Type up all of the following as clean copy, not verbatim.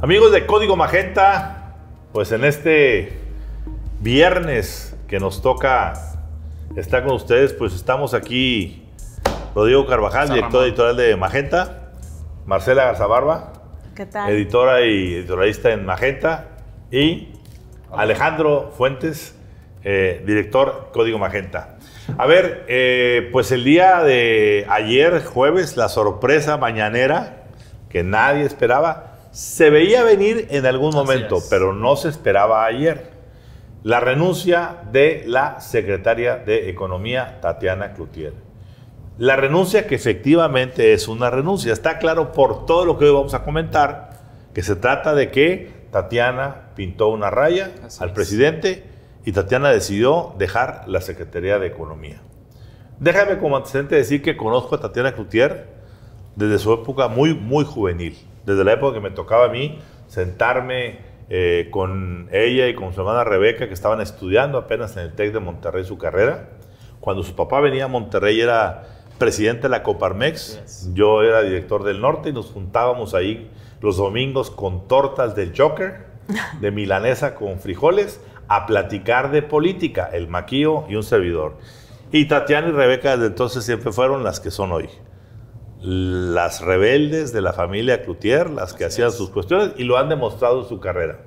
Amigos de Código Magenta, pues en este viernes que nos toca estar con ustedes, pues estamos aquí Rodrigo Carvajal, director editorial de Magenta, Marcela Garzabarba, ¿qué tal? Editora y editorialista en Magenta, y Alejandro Fuentes, director Código Magenta. A ver, pues el día de ayer, jueves, la sorpresa mañanera que nadie esperaba, se veía venir en algún momento, pero no se esperaba ayer. La renuncia de la secretaria de Economía, Tatiana Cloutier. La renuncia que efectivamente es una renuncia. Está claro por todo lo que hoy vamos a comentar, que se trata de que Tatiana pintó una raya al presidente y Tatiana decidió dejar la Secretaría de Economía. Déjame como antecedente decir que conozco a Tatiana Cloutier desde su época muy juvenil. Desde la época que me tocaba a mí sentarme con ella y con su hermana Rebeca, que estaban estudiando apenas en el TEC de Monterrey su carrera. Cuando su papá venía a Monterrey, era presidente de la Coparmex, yo era director del Norte y nos juntábamos ahí los domingos con tortas del Joker, de milanesa con frijoles, a platicar de política, el Maquillo y un servidor. Y Tatiana y Rebeca desde entonces siempre fueron las que son hoy. Las rebeldes de la familia Cloutier, las que hacían sus cuestiones y lo han demostrado en su carrera.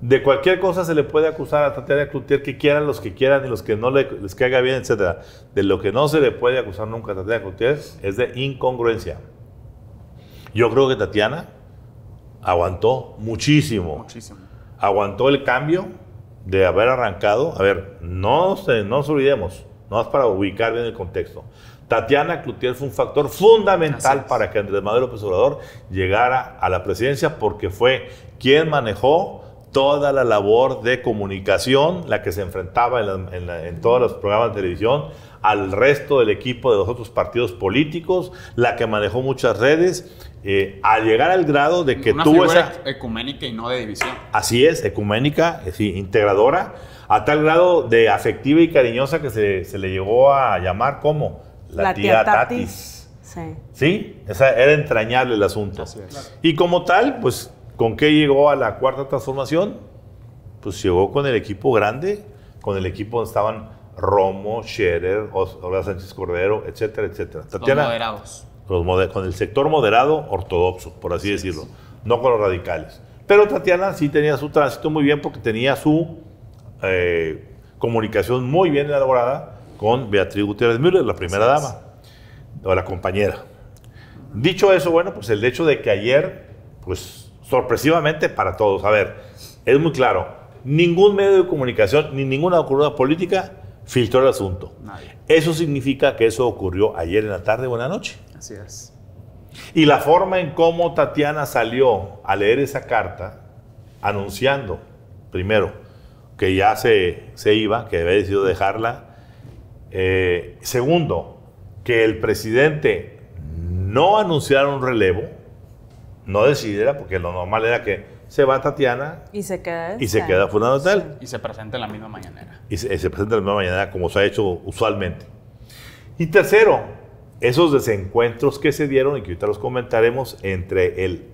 De cualquier cosa se le puede acusar a Tatiana Cloutier, que quieran los que quieran y los que no les caiga bien, etc. De lo que no se le puede acusar nunca a Tatiana Cloutier es de incongruencia. Yo creo que Tatiana aguantó muchísimo. Aguantó el cambio de haber arrancado. A ver, no nos olvidemos, no es para ubicar bien el contexto. Tatiana Cloutier fue un factor fundamental para que Andrés Manuel López Obrador llegara a la presidencia, porque fue quien manejó toda la labor de comunicación, la que se enfrentaba en todos los programas de televisión, al resto del equipo de los otros partidos políticos, la que manejó muchas redes, a llegar al grado de que tuvo esa ecuménica y no de división. Así es, ecuménica, integradora, a tal grado de afectiva y cariñosa que se le llegó a llamar como la tía Tatis. Sí, era entrañable el asunto. Y como tal, pues, ¿con qué llegó a la cuarta transformación? Pues llegó con el equipo grande, con el equipo donde estaban Romo, Scherer, Olga Sánchez Cordero, etcétera, etcétera. Tatiana, moderados. Con el sector moderado ortodoxo, por así decirlo, no con los radicales. Pero Tatiana sí tenía su tránsito muy bien, porque tenía su comunicación muy bien elaborada con Beatriz Gutiérrez Müller, la primera dama, o la compañera. Dicho eso, bueno, pues el hecho de que ayer, pues sorpresivamente para todos, a ver, es muy claro, ningún medio de comunicación ni ninguna ocurrencia política filtró el asunto. Nadie. Eso significa que eso ocurrió ayer en la tarde o en la noche. Así es. Y la forma en cómo Tatiana salió a leer esa carta, anunciando, primero, que ya se iba, que había decidido dejarla. Segundo, que el presidente no anunciara un relevo, no decidiera, porque lo normal era que se va Tatiana y se queda Fulano de Tal. Y se presenta en la misma mañanera. Y se presenta en la misma mañanera, como se ha hecho usualmente. Y tercero, esos desencuentros que se dieron, y que ahorita los comentaremos, entre el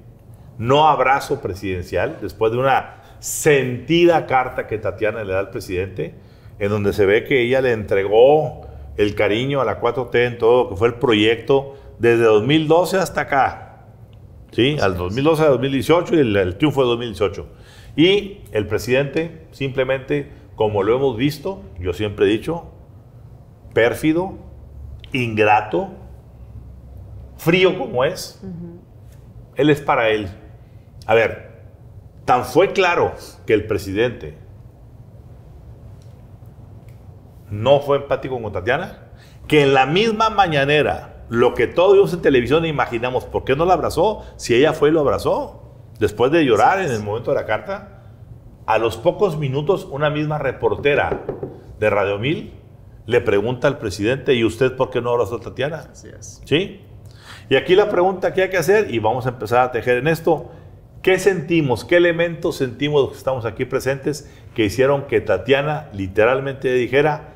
no abrazo presidencial, después de una sentida carta que Tatiana le da al presidente, en donde se ve que ella le entregó el cariño a la 4T en todo lo que fue el proyecto desde 2012 hasta acá, ¿sí? Al 2012 a 2018 y el triunfo de 2018. Y el presidente simplemente, como lo hemos visto, yo siempre he dicho, pérfido, ingrato, frío como es, él es para él. A ver, tan fue claro que el presidente no fue empático con Tatiana, que en la misma mañanera, lo que todos vimos en televisión, imaginamos, ¿por qué no la abrazó? Si ella fue y lo abrazó, después de llorar en el momento de la carta, a los pocos minutos, una misma reportera de Radio 1000 le pregunta al presidente, ¿y usted por qué no abrazó a Tatiana? Así es. ¿Sí? Y aquí la pregunta que hay que hacer, y vamos a empezar a tejer en esto, ¿qué sentimos? ¿Qué elementos sentimos los que estamos aquí presentes que hicieron que Tatiana literalmente dijera,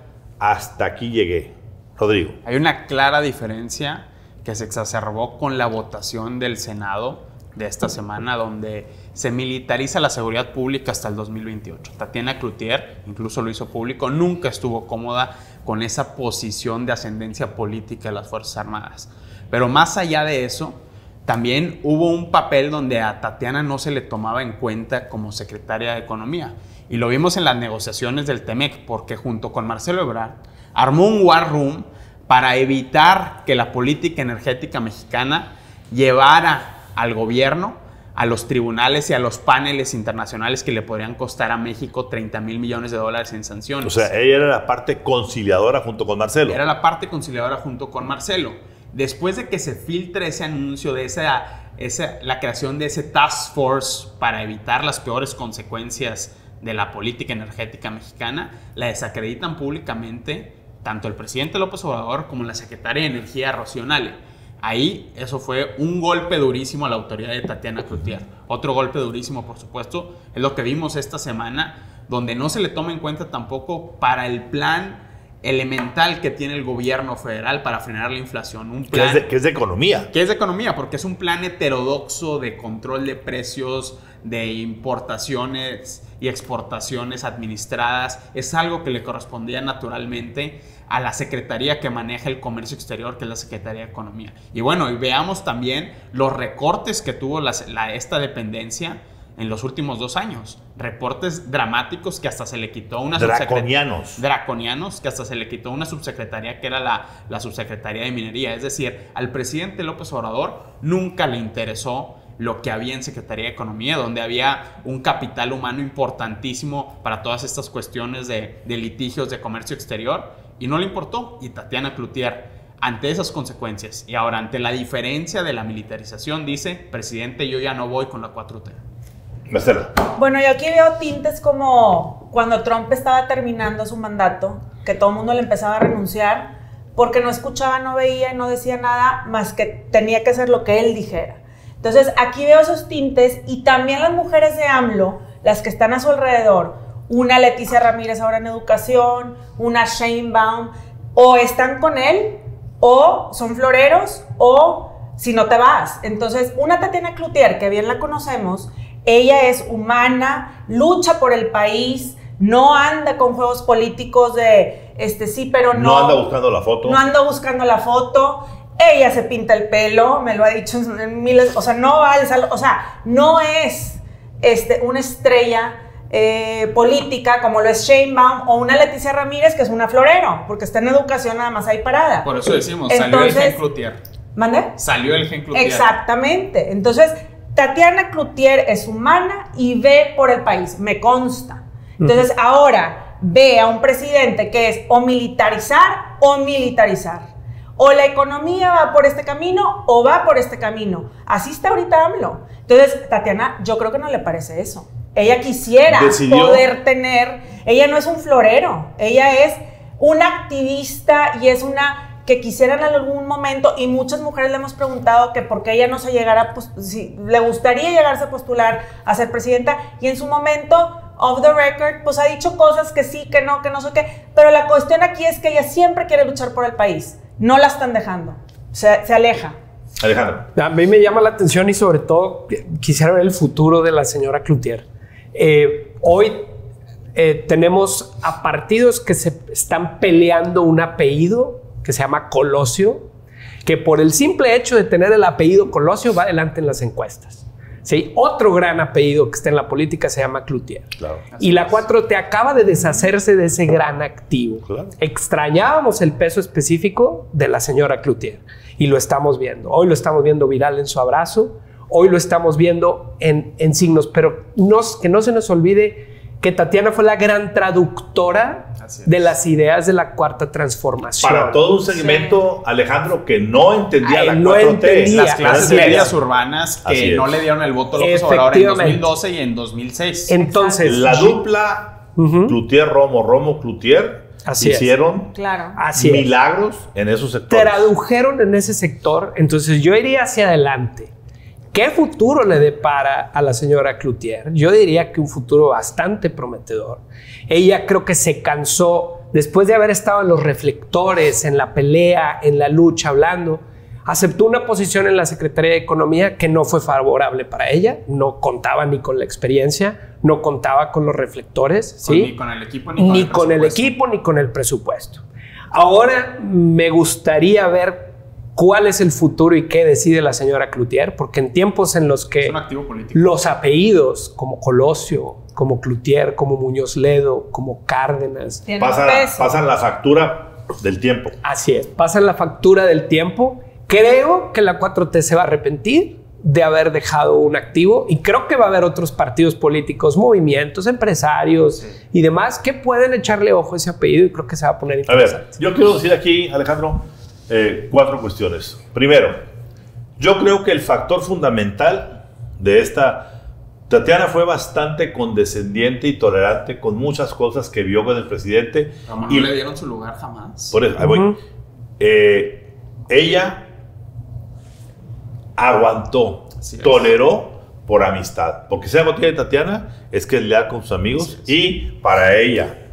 hasta aquí llegué? Rodrigo. Hay una clara diferencia que se exacerbó con la votación del Senado de esta semana, donde se militariza la seguridad pública hasta el 2028. Tatiana Cloutier, incluso lo hizo público, nunca estuvo cómoda con esa posición de ascendencia política de las Fuerzas Armadas. Pero más allá de eso, también hubo un papel donde a Tatiana no se le tomaba en cuenta como secretaria de Economía. Y lo vimos en las negociaciones del TEMEC, porque junto con Marcelo Ebrard armó un war room para evitar que la política energética mexicana llevara al gobierno a los tribunales y a los paneles internacionales que le podrían costar a México 30,000 millones de dólares en sanciones. O sea, ella era la parte conciliadora junto con Marcelo. Era la parte conciliadora junto con Marcelo. Después de que se filtre ese anuncio de la creación de ese task force para evitar las peores consecuencias de la política energética mexicana, la desacreditan públicamente tanto el presidente López Obrador como la secretaria de Energía, Rocío Nale. Ahí eso fue un golpe durísimo a la autoridad de Tatiana Cloutier. Otro golpe durísimo, por supuesto, es lo que vimos esta semana, donde no se le toma en cuenta tampoco para el plan elemental que tiene el gobierno federal para frenar la inflación. Un plan que es de economía. Que es de economía, porque es un plan heterodoxo de control de precios, de importaciones y exportaciones administradas. Es algo que le correspondía naturalmente a la secretaría que maneja el comercio exterior, que es la Secretaría de Economía. Y bueno, y veamos también los recortes que tuvo esta dependencia en los últimos 2 años. Reportes dramáticos que hasta se le quitó una draconianos, que hasta se le quitó una subsecretaría que era la subsecretaría de Minería. Es decir, al presidente López Obrador nunca le interesó lo que había en Secretaría de Economía, donde había un capital humano importantísimo para todas estas cuestiones de litigios de comercio exterior, y no le importó. Y Tatiana Cloutier, ante esas consecuencias y ahora ante la diferencia de la militarización, dice: presidente, yo ya no voy con la 4T. Marcela. Bueno, yo aquí veo tintes como cuando Trump estaba terminando su mandato, que todo el mundo le empezaba a renunciar porque no escuchaba, no veía, no decía nada más que tenía que hacer lo que él dijera. Entonces aquí veo esos tintes, y también las mujeres de AMLO, las que están a su alrededor, una Leticia Ramírez ahora en educación, una Sheinbaum, o están con él o son floreros, o si no te vas. Entonces una Tatiana Cloutier, que bien la conocemos, ella es humana, lucha por el país, no anda con juegos políticos de sí, pero no. No anda buscando la foto. No anda buscando la foto. Ella se pinta el pelo, me lo ha dicho en miles, o sea, no va al salón, o sea, no es una estrella política como lo es Sheinbaum o una Leticia Ramírez, que es una florero, porque está en educación nada más ahí parada. Por eso decimos, salió el gen Cloutier. ¿Mande? Salió el gen Cloutier. Exactamente. Entonces, Tatiana Cloutier es humana y ve por el país, me consta. Entonces, ahora ve a un presidente que es o militarizar o militarizar. O la economía va por este camino o va por este camino. Así está ahorita AMLO. Entonces, Tatiana, yo creo que no le parece eso. Ella quisiera poder tener... Ella no es un florero. Ella es una activista y es una que quisiera en algún momento, y muchas mujeres le hemos preguntado que por qué ella no se llegara, si le gustaría llegarse a postular a ser presidenta, y en su momento, off the record, pues ha dicho cosas que sí, que no sé qué, pero la cuestión aquí es que ella siempre quiere luchar por el país. No la están dejando, se aleja. Alejandro. A mí me llama la atención, y sobre todo quisiera ver el futuro de la señora Cloutier. Hoy tenemos a partidos que se están peleando un apellido que se llama Colosio, que por el simple hecho de tener el apellido Colosio va adelante en las encuestas. ¿Sí? Otro gran apellido que está en la política se llama Cloutier. Claro. Y la 4T acaba de deshacerse de ese gran activo. Claro. Extrañábamos el peso específico de la señora Cloutier, y lo estamos viendo. Hoy lo estamos viendo viral en su abrazo, hoy lo estamos viendo en signos, pero que no se nos olvide que Tatiana fue la gran traductora de las ideas de la Cuarta Transformación. Para todo un segmento, sí, Alejandro, que no entendía la 4T. No entendía. Las clases medias urbanas que no le dieron el voto a López Obrador en 2012 y en 2006. Entonces, la dupla Cloutier-Romo, Romo-Cloutier hicieron milagros en esos sectores. Tradujeron en ese sector. Entonces yo iría hacia adelante. ¿Qué futuro le depara a la señora Cloutier? Yo diría que un futuro bastante prometedor. Ella creo que se cansó, después de haber estado en los reflectores, en la pelea, en la lucha, hablando. aceptó una posición en la Secretaría de Economía que no fue favorable para ella, no contaba ni con la experiencia, no contaba con los reflectores, ¿sí? Ni con el equipo, ni con el equipo, ni con el presupuesto. Ahora me gustaría ver cuál es el futuro y qué decide la señora Cloutier, porque en tiempos en los que es un activo político. Los apellidos como Colosio, como Cloutier, como Muñoz Ledo, como Cárdenas, pasan la factura del tiempo. Así es, pasan la factura del tiempo. Creo que la 4T se va a arrepentir de haber dejado un activo y creo que va a haber otros partidos políticos, movimientos, empresarios y demás que pueden echarle ojo a ese apellido y creo que se va a poner interesante. A ver, yo quiero decir aquí, Alejandro, 4 cuestiones. Primero, yo creo que el factor fundamental de esta... Tatiana fue bastante condescendiente y tolerante con muchas cosas que vio con el presidente. Como no le dieron su lugar jamás. Por eso, ahí voy. Ella aguantó, toleró por amistad. Porque si algo tiene Tatiana es que es leal con sus amigos y para ella,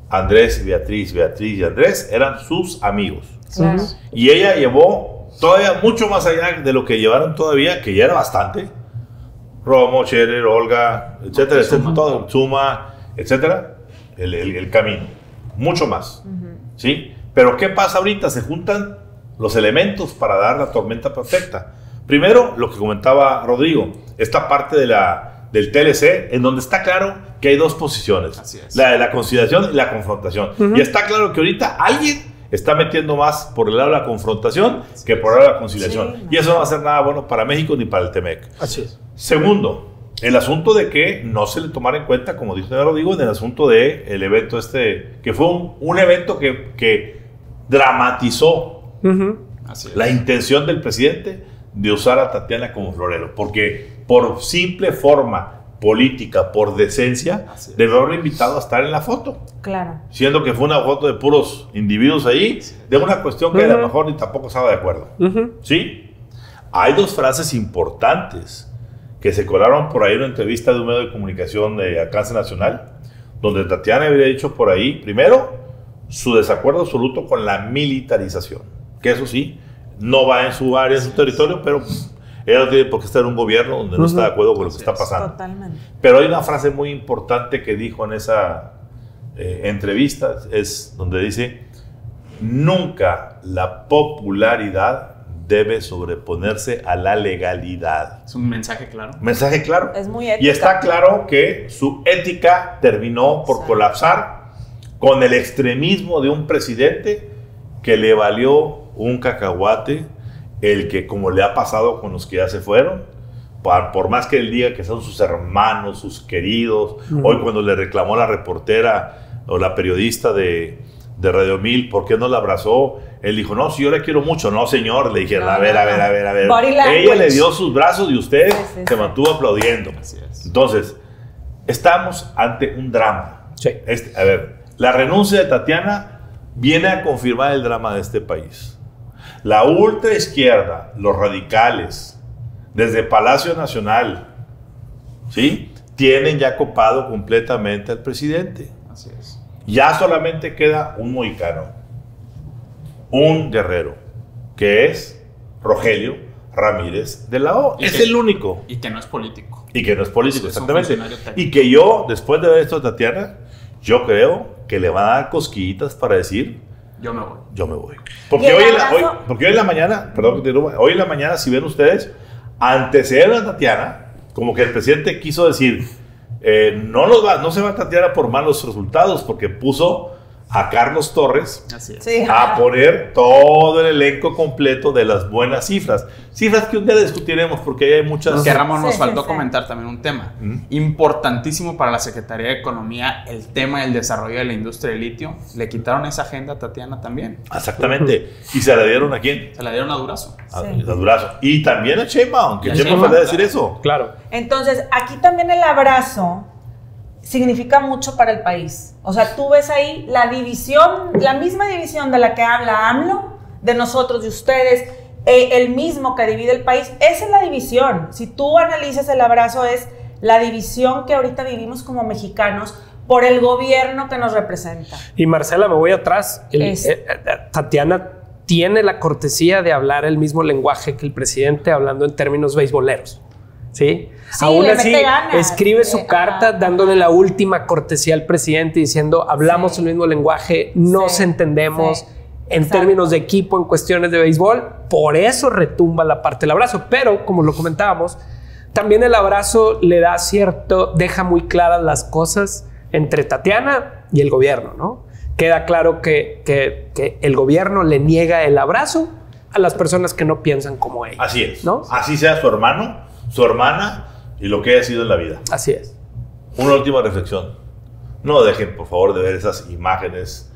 Andrés y Beatriz y Andrés eran sus amigos. Claro. Y ella llevó todavía mucho más allá de lo que llevaron todavía, que ya era bastante. Romo, Scherer, Olga, etcétera, etcétera, todo, Suma, etcétera, el camino. Mucho más. ¿Sí? Pero ¿qué pasa ahorita? Se juntan los elementos para dar la tormenta perfecta. Primero, lo que comentaba Rodrigo, esta parte del TLC, en donde está claro que hay 2 posiciones. Así es. La de la conciliación y la confrontación. Y está claro que ahorita alguien está metiendo más por el lado de la confrontación que por el lado de la conciliación. Sí, y eso no va a ser nada bueno para México ni para el TEMEC. Así es. Segundo, el asunto de que no se le tomara en cuenta, como dijo Rodrigo, en el asunto del evento que fue un evento que dramatizó la intención del presidente de usar a Tatiana como florero, porque por simple forma política, por decencia, debe haberlo invitado a estar en la foto. Claro. Siendo que fue una foto de puros individuos ahí, de una cuestión que a lo mejor ni tampoco estaba de acuerdo. ¿Sí? Hay 2 frases importantes que se colaron por ahí en una entrevista de un medio de comunicación de alcance nacional, donde Tatiana había dicho por ahí, primero, su desacuerdo absoluto con la militarización, que eso sí, no va en su área, en su territorio, pero ella no tiene por qué estar en un gobierno donde no está de acuerdo con lo que está pasando. Totalmente. Pero hay una frase muy importante que dijo en esa entrevista, es donde dice, nunca la popularidad debe sobreponerse a la legalidad. Es un mensaje claro. Mensaje claro. Es muy ética. Y está claro que su ética terminó por colapsar con el extremismo de un presidente que le valió un cacahuate el que, como le ha pasado con los que ya se fueron, por más que él diga que son sus hermanos, sus queridos, hoy cuando le reclamó la reportera o la periodista de Radio 1000, ¿por qué no la abrazó? Él dijo, no, si yo la quiero mucho. No, señor, le dijeron, a ver. Ella le dio sus brazos y usted se mantuvo aplaudiendo. Así es. Entonces, estamos ante un drama. Sí. A ver, la renuncia de Tatiana viene a confirmar el drama de este país. La ultraizquierda, los radicales, desde Palacio Nacional, ¿sí?, tienen ya copado completamente al presidente. Así es. Ya solamente queda un mohicano, un guerrero, que es Rogelio Ramírez de la O. Es el único. Y que no es político. Y que no es político, Es exactamente. Y que yo, después de ver esto a Tatiana, yo creo que le van a dar cosquillitas para decir, yo me voy. Yo me voy. Porque hoy en la mañana, perdón que te interrumpa, hoy en la mañana, si ven ustedes, antecedieron a Tatiana, como que el presidente quiso decir, no se va Tatiana por malos resultados, porque puso a Carlos Torres a poner todo el elenco completo de las buenas cifras. Cifras que un día discutiremos porque hay muchas... Que Ramón nos faltó comentar también un tema importantísimo para la Secretaría de Economía, el tema del desarrollo de la industria del litio. Le quitaron esa agenda a Tatiana también. Exactamente. ¿Y se la dieron a quién? Se la dieron a Durazo. A Durazo. Y también a Sheinbaum, que Sheinbaum falta decir eso. Claro. Entonces, aquí también el abrazo significa mucho para el país. O sea, tú ves ahí la división, la misma división de la que habla AMLO, de nosotros y ustedes, el mismo que divide el país, esa es la división. Si tú analizas el abrazo, es la división que ahorita vivimos como mexicanos por el gobierno que nos representa. Y Marcela, me voy atrás. Tatiana tiene la cortesía de hablar el mismo lenguaje que el presidente, hablando en términos beisboleros. ¿Sí? Sí, Aún le así, mete ganas. escribe su carta dándole la última cortesía al presidente, diciendo, hablamos el mismo lenguaje, nos entendemos en Exacto. términos de equipo, en cuestiones de béisbol. Por eso retumba la parte del abrazo. Pero, como lo comentábamos, también el abrazo le da deja muy claras las cosas entre Tatiana y el gobierno, ¿no? Queda claro que el gobierno le niega el abrazo a las personas que no piensan como ella. Así es, ¿no? Así sea su hermano, su hermana y lo que haya sido en la vida. Así es. Una última reflexión. No dejen, por favor, de ver esas imágenes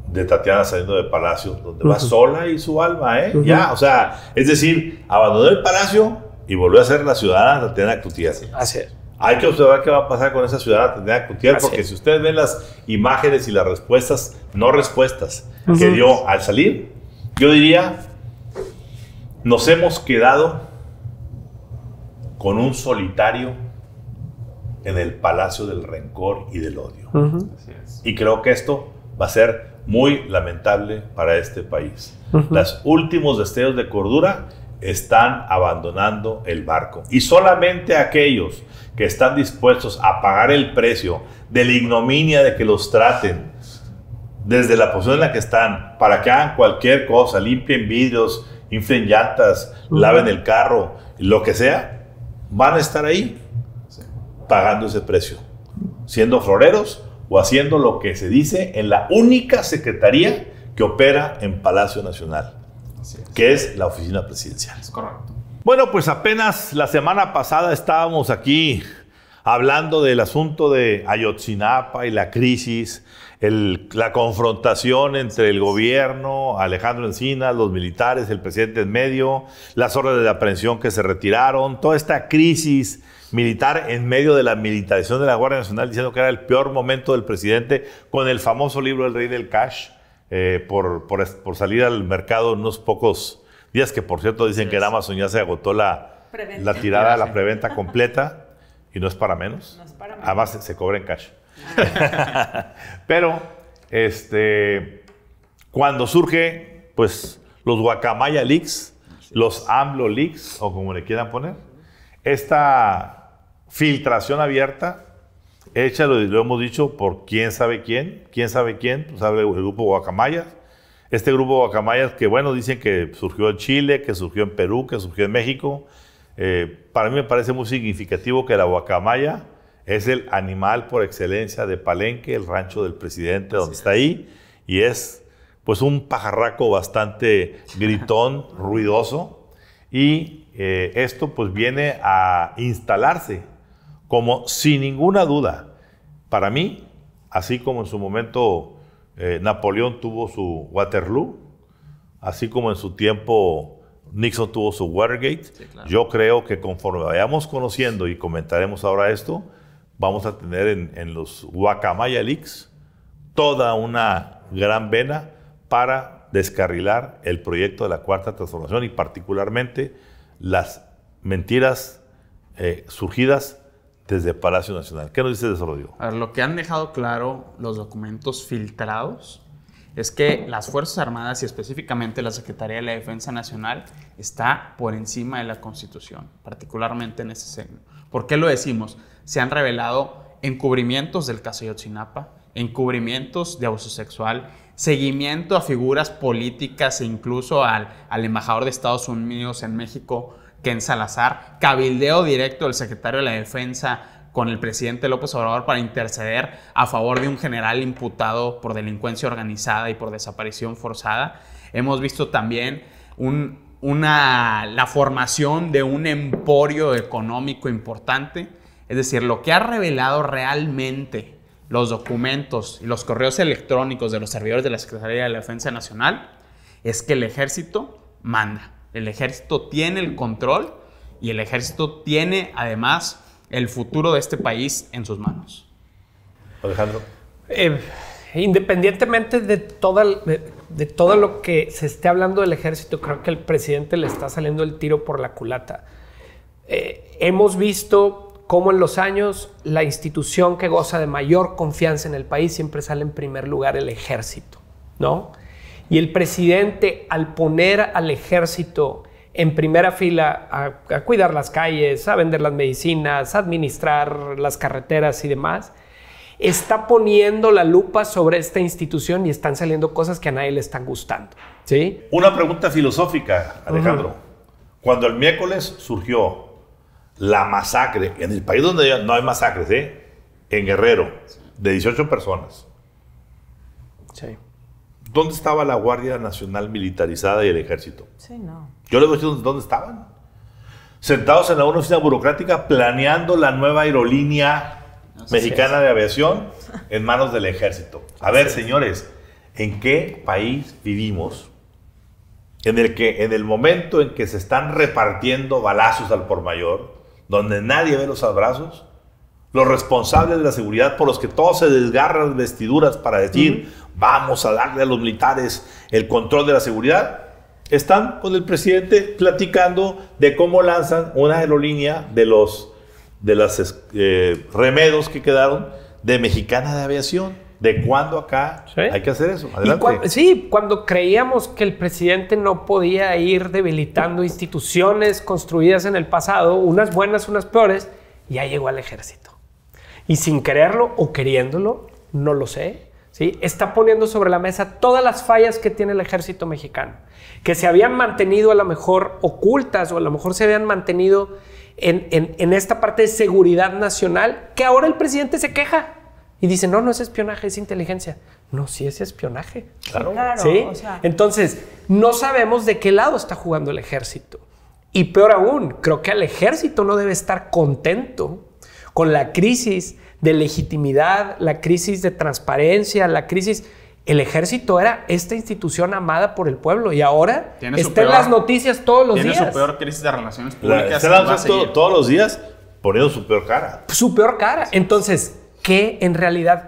de Tatiana saliendo del palacio, donde va sola y su alma, ¿eh? Ya, o sea, es decir, abandonó el palacio y volvió a ser la ciudadana Tatiana Cloutier. Así es. Hay que observar qué va a pasar con esa ciudadana Tatiana Cloutier, Así porque es. si ustedes ven las imágenes y las respuestas, no respuestas, que dio al salir, yo diría, nos hemos quedado con un solitario en el palacio del rencor y del odio. Así es. Y creo que esto va a ser muy lamentable para este país. Los últimos destellos de cordura están abandonando el barco. Y solamente aquellos que están dispuestos a pagar el precio de la ignominia de que los traten desde la posición en la que están, para que hagan cualquier cosa, limpien vidrios, inflen llantas, laven el carro, lo que sea, van a estar ahí pagando ese precio, siendo floreros o haciendo lo que se dice en la única secretaría que opera en Palacio Nacional, que es la oficina presidencial. Es correcto. Bueno, pues apenas la semana pasada estábamos aquí hablando del asunto de Ayotzinapa y la crisis, la confrontación entre el gobierno, Alejandro Encinas, los militares, el presidente en medio, las órdenes de aprehensión que se retiraron, toda esta crisis militar en medio de la militarización de la Guardia Nacional, diciendo que era el peor momento del presidente, con el famoso libro El Rey del Cash, por salir al mercado en unos pocos días, que por cierto dicen que en Amazon ya se agotó la tirada, la preventa completa, y no es para menos. No es para menos. Además se cobra en cash. Pero cuando surge pues los Guacamaya Leaks, los AMLO Leaks, o como le quieran poner, esta filtración abierta hecha, lo hemos dicho, por quién sabe quién, pues sabe el grupo Guacamayas. Este grupo Guacamayas que, bueno, dicen que surgió en Chile, que surgió en Perú, que surgió en México. Para mí me parece muy significativo que la guacamaya es el animal por excelencia de Palenque, el rancho del presidente donde está ahí, y es pues un pajarraco bastante gritón, ruidoso, y esto pues viene a instalarse como, sin ninguna duda, para mí, así como en su momento Napoleón tuvo su Waterloo, así como en su tiempo Nixon tuvo su Watergate. Sí, claro. Yo creo que conforme vayamos conociendo, y comentaremos ahora esto, vamos a tener en los Guacamaya Leaks toda una gran vena para descarrilar el proyecto de la Cuarta Transformación y particularmente las mentiras surgidas desde Palacio Nacional. ¿Qué nos dices de eso, Rodrigo? A ver, lo que han dejado claro los documentos filtrados es que las Fuerzas Armadas y específicamente la Secretaría de la Defensa Nacional está por encima de la Constitución, particularmente en ese seno. ¿Por qué lo decimos? Se han revelado encubrimientos del caso Ayotzinapa, encubrimientos de abuso sexual, seguimiento a figuras políticas e incluso al embajador de Estados Unidos en México, Ken Salazar, cabildeo directo del secretario de la Defensa con el presidente López Obrador para interceder a favor de un general imputado por delincuencia organizada y por desaparición forzada. Hemos visto también la formación de un emporio económico importante. Es decir, lo que ha revelado realmente los documentos y los correos electrónicos de los servidores de la Secretaría de la Defensa Nacional es que el ejército manda. El ejército tiene el control y el ejército tiene además el futuro de este país en sus manos. Alejandro. Independientemente de todo lo que se esté hablando del ejército, creo que el presidente le está saliendo el tiro por la culata. Hemos visto cómo en los años la institución que goza de mayor confianza en el país siempre sale en primer lugar el ejército, ¿no? Y el presidente, al poner al ejército en primera fila a cuidar las calles, a vender las medicinas, a administrar las carreteras y demás, está poniendo la lupa sobre esta institución y están saliendo cosas que a nadie le están gustando, ¿sí? Una pregunta filosófica, Alejandro. Cuando el miércoles surgió la masacre, en el país donde no hay masacres, en Guerrero, de 18 personas, Sí. ¿dónde estaba la Guardia Nacional militarizada y el ejército? Sí, no. Yo les voy a decir dónde estaban. Sentados en una oficina burocrática planeando la nueva aerolínea mexicana de aviación en manos del ejército. A ver, señores, ¿en qué país vivimos en el que en el momento en que se están repartiendo balazos al por mayor, donde nadie ve los abrazos, los responsables de la seguridad por los que todos se desgarran las vestiduras para decir vamos a darle a los militares el control de la seguridad, están con el presidente platicando de cómo lanzan una aerolínea de los remedos que quedaron de Mexicana de Aviación? ¿De cuándo acá hay que hacer eso? Adelante. Cuando creíamos que el presidente no podía ir debilitando instituciones construidas en el pasado, unas buenas, unas peores, ya llegó al ejército. Y sin quererlo o queriéndolo, no lo sé, ¿sí? Está poniendo sobre la mesa todas las fallas que tiene el ejército mexicano, que se habían mantenido a lo mejor ocultas o a lo mejor se habían mantenido en esta parte de seguridad nacional, que ahora el presidente se queja y dice, no es espionaje, es inteligencia. No, sí es espionaje. Claro. ¿Sí? O sea. Entonces, no sabemos de qué lado está jugando el ejército. Y peor aún, creo que el ejército no debe estar contento con la crisis de legitimidad, la crisis de transparencia, la crisis... El ejército era esta institución amada por el pueblo y ahora está en las noticias todos los días. Tiene su peor crisis de relaciones públicas. Todos los días poniendo su peor cara. Su peor cara. Entonces, ¿qué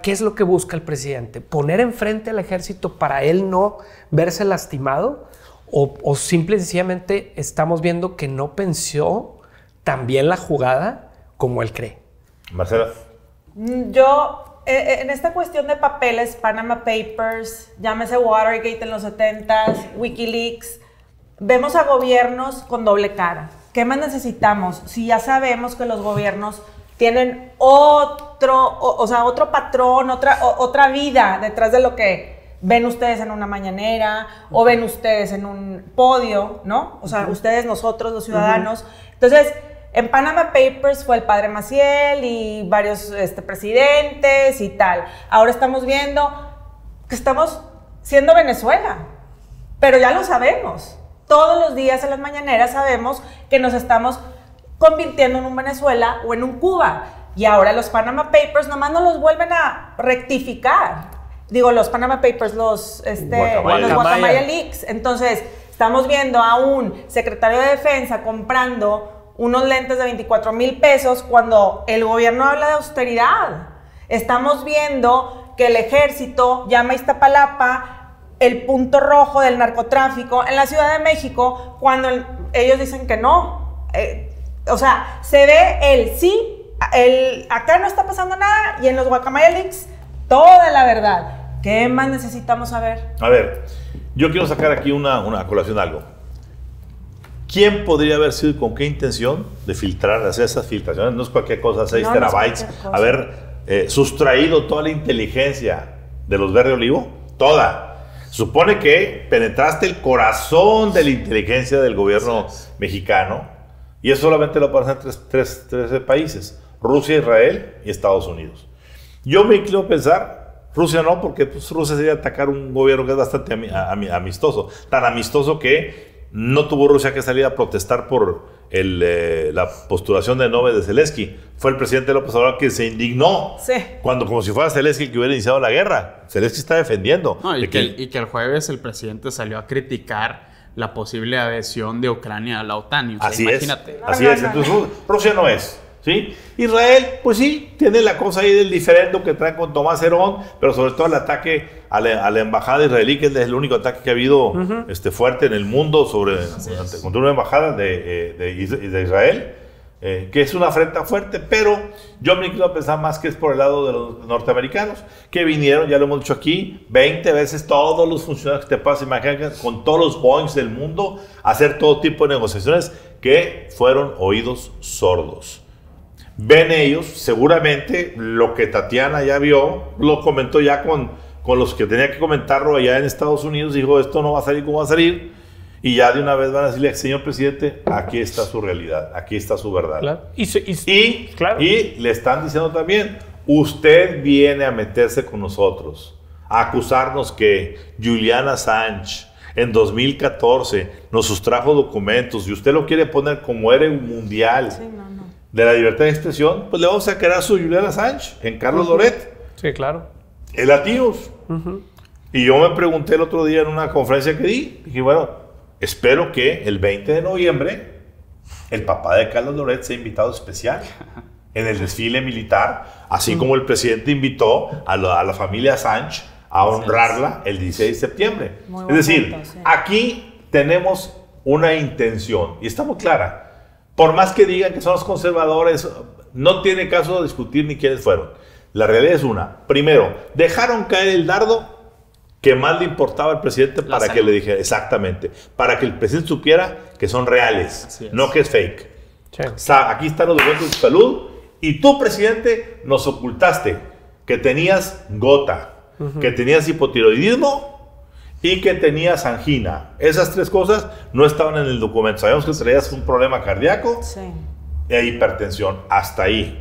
es lo que busca el presidente? ¿Poner enfrente al ejército para él no verse lastimado? ¿O simple y sencillamente estamos viendo que no pensó tan bien la jugada como él cree? Marcela. Yo... en esta cuestión de papeles, Panama Papers, llámese Watergate en los 70s, Wikileaks, vemos a gobiernos con doble cara. ¿Qué más necesitamos? Si ya sabemos que los gobiernos tienen otro patrón, otra vida detrás de lo que ven ustedes en una mañanera o ven ustedes en un podio, ¿no? O sea, ustedes, nosotros, los ciudadanos. Entonces, en Panama Papers fue el padre Maciel y varios presidentes y tal. Ahora estamos viendo que estamos siendo Venezuela, pero ya lo sabemos. Todos los días en las mañaneras sabemos que nos estamos convirtiendo en un Venezuela o en un Cuba. Y ahora los Panama Papers nomás no los vuelven a rectificar. Digo, los Panama Papers, los Guacamaya Leaks. Entonces, estamos viendo a un secretario de Defensa comprando unos lentes de 24,000 pesos cuando el gobierno habla de austeridad. Estamos viendo que el ejército llama a Iztapalapa el punto rojo del narcotráfico en la Ciudad de México cuando ellos dicen que no. O sea, se ve acá no está pasando nada y en los Guacamaya Leaks toda la verdad. ¿Qué más necesitamos saber? A ver, yo quiero sacar aquí una colación algo. ¿Quién podría haber sido y con qué intención de filtrar, hacer esas filtraciones? No es cualquier cosa, 6 terabytes, haber sustraído toda la inteligencia de los Verde Olivo, toda. Supone que penetraste el corazón de la inteligencia del gobierno mexicano y eso solamente lo pueden hacer tres países, Rusia, Israel y Estados Unidos. Yo me inclino a pensar, Rusia no, porque Rusia sería atacar un gobierno que es bastante amistoso, tan amistoso que no tuvo Rusia que salir a protestar por la postulación de Nobel de Zelensky. Fue el presidente López Obrador que se indignó cuando, como si fuera Zelensky el que hubiera iniciado la guerra. Zelensky está defendiendo. No, y que el jueves el presidente salió a criticar la posible adhesión de Ucrania a la OTAN. O sea, imagínate. Así es. Entonces, Rusia no es. ¿Sí? Israel, pues sí, tiene la cosa ahí del diferendo que trae con Tomás Herón, pero sobre todo el ataque a la embajada israelí, que es el único ataque que ha habido fuerte en el mundo contra una embajada de Israel. que es una afrenta fuerte, pero yo me inclino a pensar más que es por el lado de los norteamericanos, que vinieron, ya lo hemos dicho aquí, 20 veces todos los funcionarios que te puedas imaginar, con todos los Boeings del mundo, a hacer todo tipo de negociaciones que fueron oídos sordos. Ven ellos, seguramente, lo que Tatiana ya vio, lo comentó ya con los que tenía que comentarlo allá en Estados Unidos, dijo, esto no va a salir como va a salir. Y ya de una vez van a decirle, señor presidente, aquí está su realidad, aquí está su verdad. Claro. Y le están diciendo también, usted viene a meterse con nosotros, a acusarnos que Julian Assange en 2014 nos sustrajo documentos y usted lo quiere poner como héroe mundial de la libertad de expresión, pues le vamos a quedar su Julian Assange en Carlos Loret. Sí, claro. El latinos. Y yo me pregunté el otro día en una conferencia que di, dije, bueno, espero que el 20 de noviembre el papá de Carlos Loret sea invitado especial en el desfile militar, así como el presidente invitó a la familia Assange a honrarla el 16 de septiembre. Es decir, aquí tenemos una intención y está muy clara. Por más que digan que son los conservadores, no tiene caso discutir ni quiénes fueron. La realidad es una. Primero, dejaron caer el dardo que más le importaba al presidente para que le dijera, exactamente, para que el presidente supiera que son reales, no que es fake. Sí. O sea, aquí están los documentos de salud y tú, presidente, nos ocultaste que tenías gota, que tenías hipotiroidismo y que tenías angina. Esas tres cosas no estaban en el documento. Sabíamos que traías un problema cardíaco e hipertensión, hasta ahí.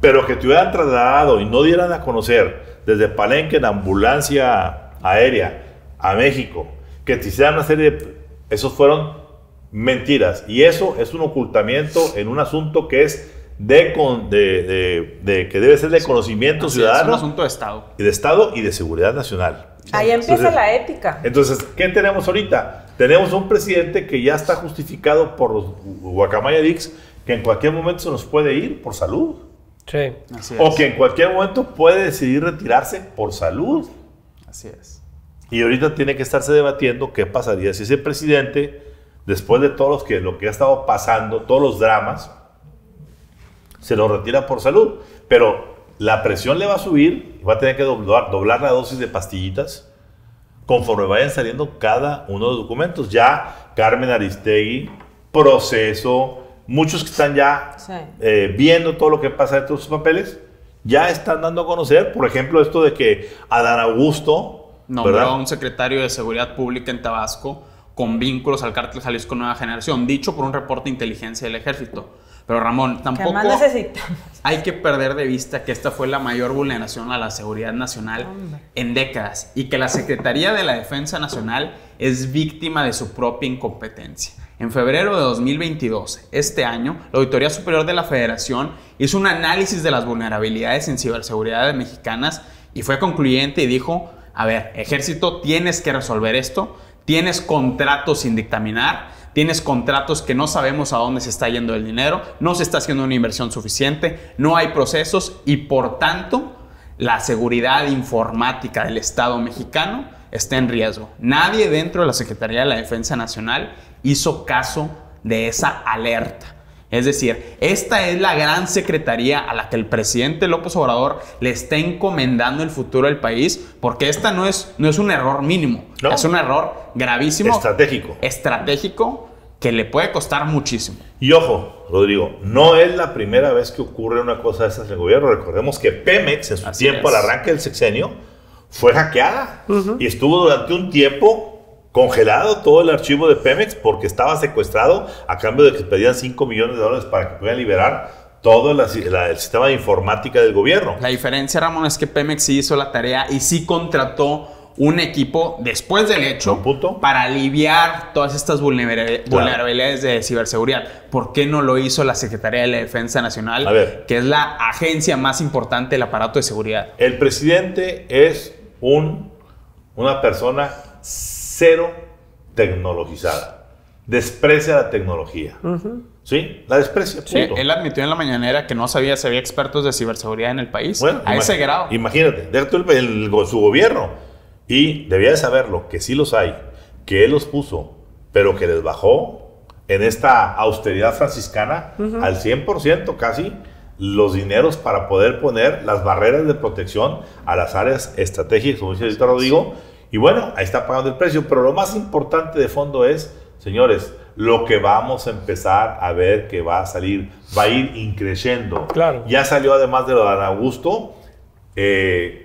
Pero que te hubieran trasladado y no dieran a conocer desde Palenque en ambulancia aérea a México, que te hicieran una serie de... Esos fueron mentiras. Y eso es un ocultamiento en un asunto que es que debe ser de conocimiento ciudadano. Es un asunto de Estado. De Estado y de seguridad nacional. Ahí empieza la ética. Entonces, ¿qué tenemos ahorita? Tenemos un presidente que ya está justificado por los Guacamaya Dix, que en cualquier momento se nos puede ir por salud. Sí. O que en cualquier momento puede decidir retirarse por salud. Así es. Y ahorita tiene que estarse debatiendo qué pasaría si ese presidente, después de lo que ha estado pasando, todos los dramas, se lo retira por salud. Pero la presión le va a subir y va a tener que doblar la dosis de pastillitas conforme vayan saliendo cada uno de los documentos. Ya Carmen Aristegui, Proceso, muchos que están ya viendo todo lo que pasa dentro de sus papeles, ya están dando a conocer, por ejemplo, esto de que Adán Augusto nombró a un secretario de Seguridad Pública en Tabasco con vínculos al cártel Jalisco Nueva Generación, dicho por un reporte de inteligencia del ejército. Pero Ramón, tampoco hay que perder de vista que esta fue la mayor vulneración a la seguridad nacional en décadas y que la Secretaría de la Defensa Nacional es víctima de su propia incompetencia. En febrero de 2022, este año, la Auditoría Superior de la Federación hizo un análisis de las vulnerabilidades en ciberseguridad mexicanas y fue concluyente y dijo, a ver, Ejército, tienes que resolver esto, tienes contratos sin dictaminar, tienes contratos que no sabemos a dónde se está yendo el dinero, no se está haciendo una inversión suficiente, no hay procesos y por tanto la seguridad informática del Estado mexicano está en riesgo. Nadie dentro de la Secretaría de la Defensa Nacional hizo caso de esa alerta. Es decir, esta es la gran secretaría a la que el presidente López Obrador le está encomendando el futuro del país, porque esta no es un error mínimo, es un error gravísimo. Estratégico que le puede costar muchísimo. Y ojo, Rodrigo, no es la primera vez que ocurre una cosa de estas en el gobierno. Recordemos que Pemex en su tiempo, al arranque del sexenio, fue hackeada y estuvo durante un tiempo congelado todo el archivo de Pemex porque estaba secuestrado a cambio de que pedían $5 millones para que pudieran liberar todo el sistema de informática del gobierno. La diferencia, Ramón, es que Pemex sí hizo la tarea y sí contrató un equipo después del hecho para aliviar todas estas vulnerabilidades de ciberseguridad. ¿Por qué no lo hizo la Secretaría de la Defensa Nacional, que es la agencia más importante del aparato de seguridad? El presidente es una persona cero tecnologizada. Desprecia la tecnología. ¿Sí? La desprecia. Sí, él admitió en la mañanera que no sabía si había expertos de ciberseguridad en el país. Bueno, a ese grado. Imagínate, su gobierno. Y debía de saberlo, que sí los hay, que él los puso, pero que les bajó en esta austeridad franciscana al 100% casi los dineros para poder poner las barreras de protección a las áreas estratégicas, como dice Rodrigo, y bueno, ahí está pagando el precio, pero lo más importante de fondo es, señores, lo que vamos a empezar a ver que va a salir, va a ir increciendo. Claro. Ya salió, además de lo de Adán Augusto,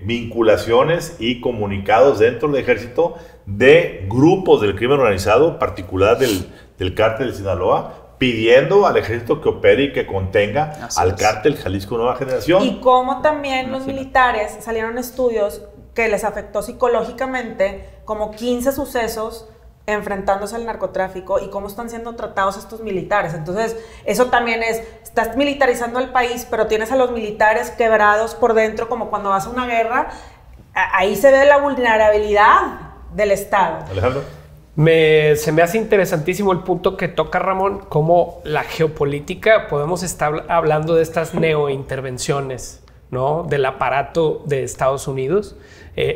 vinculaciones y comunicados dentro del ejército de grupos del crimen organizado, en particular del cártel de Sinaloa, pidiendo al ejército que opere y que contenga al cártel Jalisco Nueva Generación. Y como también los militares, salieron estudios que les afectó psicológicamente, como 15 sucesos enfrentándose al narcotráfico y cómo están siendo tratados estos militares. Entonces, eso también es, estás militarizando el país, pero tienes a los militares quebrados por dentro, como cuando vas a una guerra. Ahí se ve la vulnerabilidad del Estado. Alejandro. Se me hace interesantísimo el punto que toca Ramón, cómo la geopolítica, podemos estar hablando de estas neointervenciones, ¿no?, del aparato de Estados Unidos.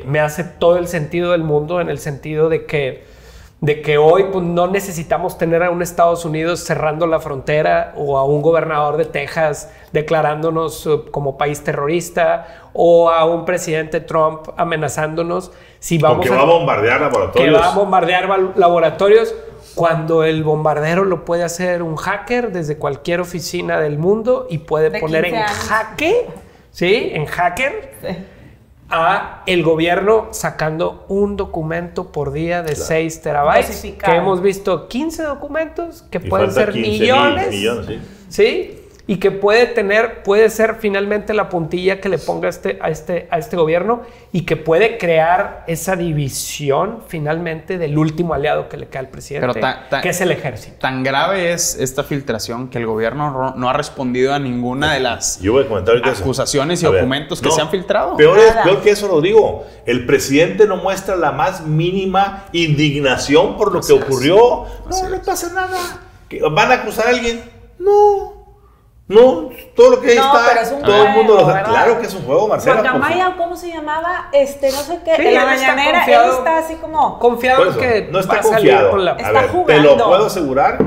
Me hace todo el sentido del mundo, en el sentido de que hoy pues, no necesitamos tener a un Estados Unidos cerrando la frontera o a un gobernador de Texas declarándonos como país terrorista o a un presidente Trump amenazándonos. Si vamos va a bombardear laboratorios. Que va a bombardear laboratorios cuando el bombardero lo puede hacer un hacker desde cualquier oficina del mundo y puede poner en jaque, ¿sí? En hacker. Sí. A el gobierno sacando un documento por día de 6 terabytes, que hemos visto 15 documentos, que pueden ser millones, ¿sí? Y que puede ser finalmente la puntilla que le ponga a este gobierno y que puede crear esa división finalmente del último aliado que le queda al presidente, que es el ejército. Tan grave es esta filtración que el gobierno no ha respondido a ninguna de las acusaciones y documentos que se han filtrado. Peor que eso, Rodrigo. El presidente no muestra la más mínima indignación por lo que ocurrió. No pasa nada. ¿Van a acusar a alguien? No, todo lo que ahí está, pero es un todo juego, el mundo lo sabe. ¿verdad? Claro que es un juego, Marcela. Guacamaya, ¿cómo se llamaba? No sé qué. Sí, en la mañanera, él está así como... Confiado que no está va a salir con la... Está jugando. Te lo puedo asegurar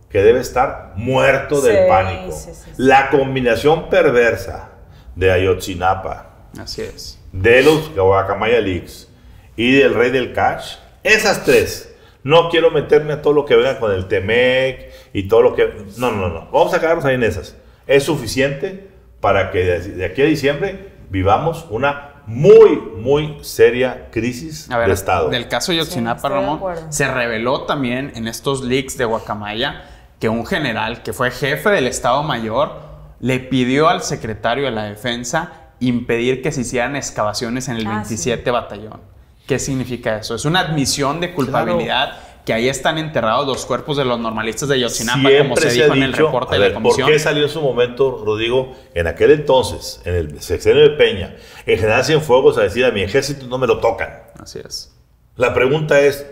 que debe estar muerto del pánico. Sí. La combinación perversa de Ayotzinapa, así es, de los Guacamaya Leaks y del Rey del Cash, esas tres. No quiero meterme a todo lo que venga con el Temec y todo lo que... No. Vamos a quedarnos ahí en esas. Es suficiente para que de aquí a diciembre vivamos una muy seria crisis de Estado. Del caso de Ayotzinapa, Ramón, se reveló también en estos leaks de Guacamaya que un general que fue jefe del Estado Mayor le pidió al secretario de la Defensa impedir que se hicieran excavaciones en el 27 Batallón. ¿Qué significa eso? Es una admisión de culpabilidad, que ahí están enterrados los cuerpos de los normalistas de Ayotzinapa, como se dijo en el reporte de la comisión. ¿Por qué salió en su momento, Rodrigo, en aquel entonces, en el sexenio de Peña, el general Cienfuegos a decir a mi ejército no me lo tocan? Así es. La pregunta es,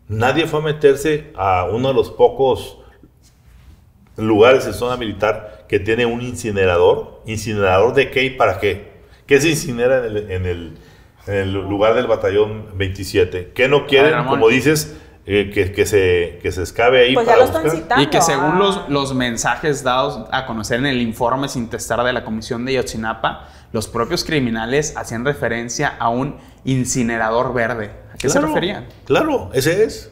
¿nadie fue a meterse a uno de los pocos lugares en zona militar que tiene un incinerador? ¿Incinerador de qué y para qué? ¿Qué se incinera en el lugar del batallón 27? ¿Qué no quieren, Ramón, como dices, que se escabe ahí? Pues para ya lo están buscar? citando. Y que según los mensajes dados a conocer en el informe sin testar de la Comisión de Ayotzinapa, los propios criminales hacían referencia a un incinerador verde. ¿A qué se referían? Claro, ese es.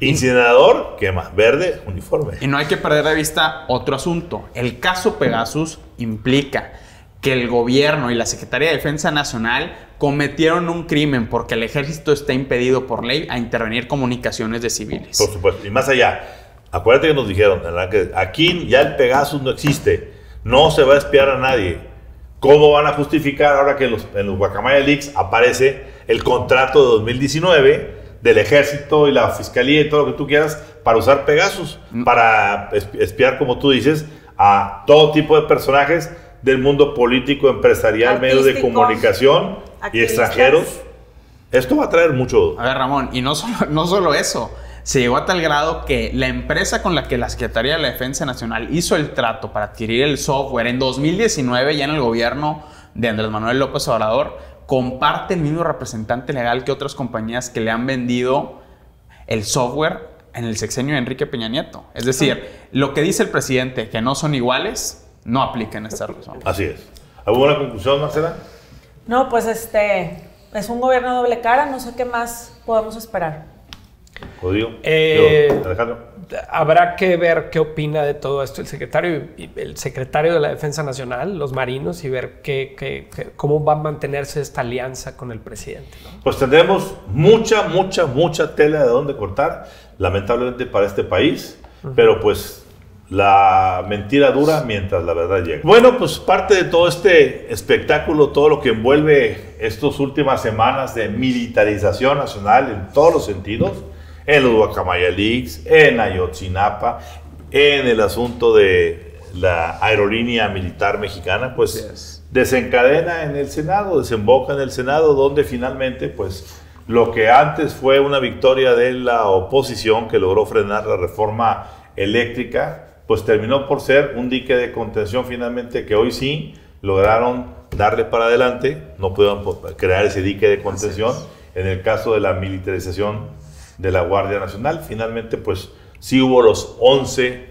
Incinerador, quema, verde, uniforme. Y no hay que perder de vista otro asunto. El caso Pegasus implica que el gobierno y la Secretaría de Defensa Nacional cometieron un crimen porque el ejército está impedido por ley a intervenir comunicaciones de civiles. Por supuesto. Y más allá, acuérdate que nos dijeron, ¿verdad?, que aquí ya el Pegasus no existe, no se va a espiar a nadie. ¿Cómo van a justificar ahora que en los Guacamaya Leaks aparece el contrato de 2019 del ejército y la fiscalía y todo lo que tú quieras para usar Pegasus, para espiar, como tú dices, a todo tipo de personajes del mundo político, empresarial, medios de comunicación y extranjeros? Esto va a traer mucho. A ver, Ramón, y no solo eso. Se llegó a tal grado que la empresa con la que la Secretaría de la Defensa Nacional hizo el trato para adquirir el software en 2019, ya en el gobierno de Andrés Manuel López Obrador, comparte el mismo representante legal que otras compañías que le han vendido el software en el sexenio de Enrique Peña Nieto. Es decir, lo que dice el presidente, que no son iguales, no aplica en esta razón. Así es. ¿Alguna conclusión, Marcela? No, pues es un gobierno de doble cara, no sé qué más podemos esperar. Código. Alejandro. Habrá que ver qué opina de todo esto el secretario de la Defensa Nacional, los marinos, y ver cómo va a mantenerse esta alianza con el presidente, ¿no? Pues tendremos mucha tela de dónde cortar, lamentablemente para este país, pero pues la mentira dura mientras la verdad llega. Bueno, pues parte de todo este espectáculo, todo lo que envuelve estas últimas semanas de militarización nacional en todos los sentidos, en los Guacamaya Leaks, en Ayotzinapa, en el asunto de la aerolínea militar mexicana, pues desencadena en el Senado, desemboca en el Senado, donde finalmente, pues, lo que antes fue una victoria de la oposición que logró frenar la reforma eléctrica, pues terminó por ser un dique de contención finalmente que hoy sí lograron darle para adelante, no pudieron crear ese dique de contención en el caso de la militarización de la Guardia Nacional. Finalmente, pues sí hubo los 11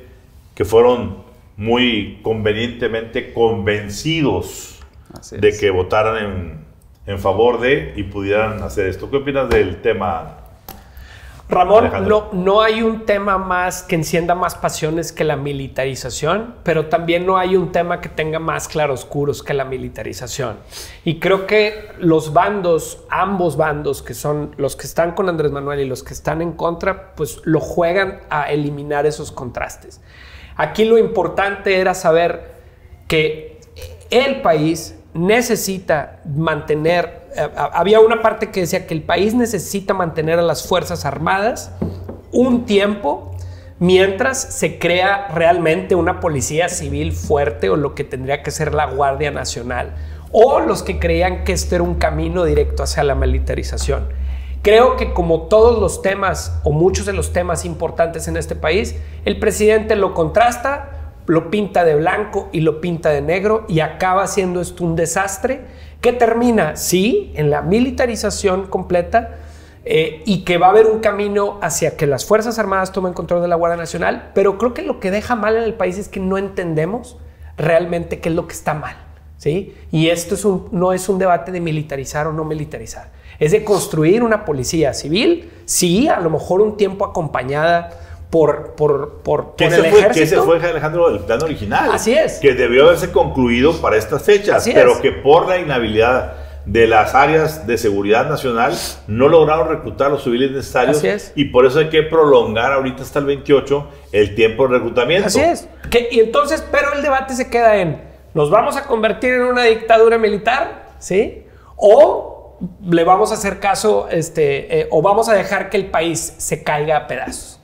que fueron muy convenientemente convencidos de que votaran en favor de y pudieran hacer esto. ¿Qué opinas del tema, Ramón? Alejandro? No hay un tema más que encienda más pasiones que la militarización, pero también no hay un tema que tenga más claroscuros que la militarización. Y creo que los bandos, ambos bandos, que son los que están con Andrés Manuel y los que están en contra, pues lo juegan a eliminar esos contrastes. Aquí lo importante era saber que el país necesita mantener. Había una parte que decía que el país necesita mantener a las Fuerzas Armadas un tiempo mientras se crea realmente una policía civil fuerte, o lo que tendría que ser la Guardia Nacional, o los que creían que este era un camino directo hacia la militarización. Creo que como todos los temas, o muchos de los temas importantes en este país, el presidente lo contrasta, lo pinta de blanco y lo pinta de negro, y acaba siendo esto un desastre que termina, sí, en la militarización completa, y que va a haber un camino hacia que las Fuerzas Armadas tomen control de la Guardia Nacional, pero creo que lo que deja mal en el país es que no entendemos realmente qué es lo que está mal, ¿sí? Y esto no es un debate de militarizar o no militarizar, es de construir una policía civil, sí, a lo mejor un tiempo acompañada por el ejército. Que ese fue, Alejandro, el plan original. Así es. Que debió haberse concluido para estas fechas, pero que por la inhabilidad de las áreas de seguridad nacional no lograron reclutar los civiles necesarios. Así es. Y por eso hay que prolongar ahorita hasta el 28 el tiempo de reclutamiento. Así es. Y entonces, pero el debate se queda en, ¿nos vamos a convertir en una dictadura militar? ¿Sí? ¿O le vamos a hacer caso, o vamos a dejar que el país se caiga a pedazos?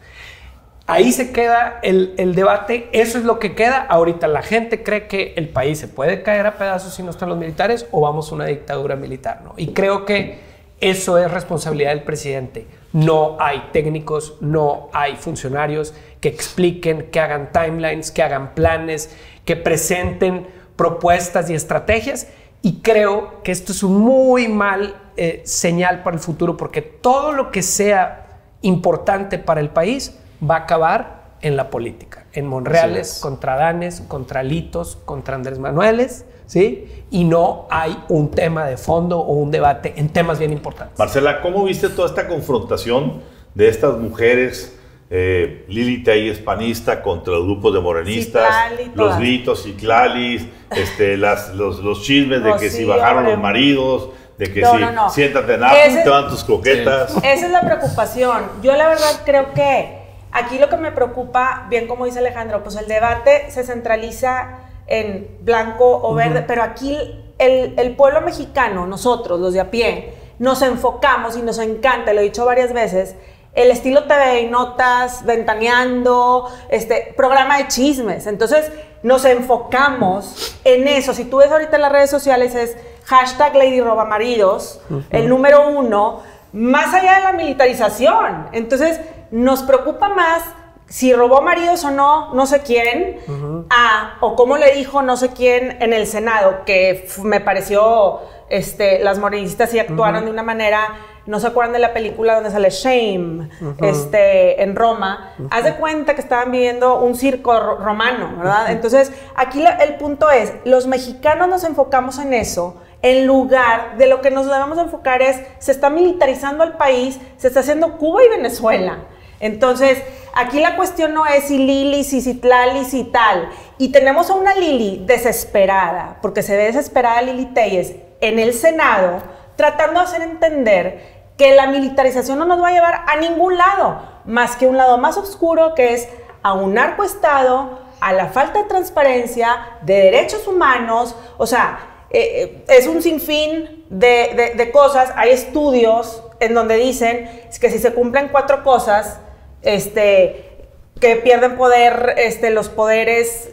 Ahí se queda el debate, eso es lo que queda. Ahorita la gente cree que el país se puede caer a pedazos si no están los militares, o vamos a una dictadura militar, ¿no? Y creo que eso es responsabilidad del presidente. No hay técnicos, no hay funcionarios que expliquen, que hagan timelines, que hagan planes, que presenten propuestas y estrategias. Y creo que esto es un muy mal señal para el futuro, porque todo lo que sea importante para el país va a acabar en la política, en Monreales, contra Danes, contra Litos, contra Andrés Manueles, ¿sí? Y no hay un tema de fondo o un debate en temas bien importantes. Marcela, ¿cómo viste toda esta confrontación de estas mujeres, Lili Tellez panista contra los grupos de morenistas, los Litos, Ciclalis, los chismes de que si bajaron los maridos, de que siéntate en Apple, te dan tus croquetas? Esa es la preocupación. Yo la verdad creo que aquí lo que me preocupa, bien como dice Alejandro, pues el debate se centraliza en blanco o verde, pero aquí el pueblo mexicano, nosotros, los de a pie, nos enfocamos y nos encanta, lo he dicho varias veces, el estilo TV y notas, ventaneando, programa de chismes. Entonces nos enfocamos en eso. Si tú ves ahorita en las redes sociales es #LadyRobamaridos, el número 1, más allá de la militarización. Entonces nos preocupa más si robó maridos o no, no sé quién, o cómo le dijo no sé quién en el Senado, que me pareció, las morenistas sí actuaron de una manera no se acuerdan de la película donde sale Shame, en Roma, haz de cuenta que estaban viviendo un circo romano, ¿verdad? Entonces, aquí el punto es, los mexicanos nos enfocamos en eso, en lugar de lo que nos debemos enfocar es, se está militarizando el país, se está haciendo Cuba y Venezuela. Entonces, aquí la cuestión no es si Lili, si Citlali, si tal. Y tenemos a una Lili desesperada, porque se ve desesperada Lili Téllez en el Senado, tratando de hacer entender que la militarización no nos va a llevar a ningún lado, más que un lado más oscuro, que es a un narcoestado, a la falta de transparencia, de derechos humanos, o sea, es un sinfín de cosas. Hay estudios en donde dicen que si se cumplen 4 cosas, que pierden poder los poderes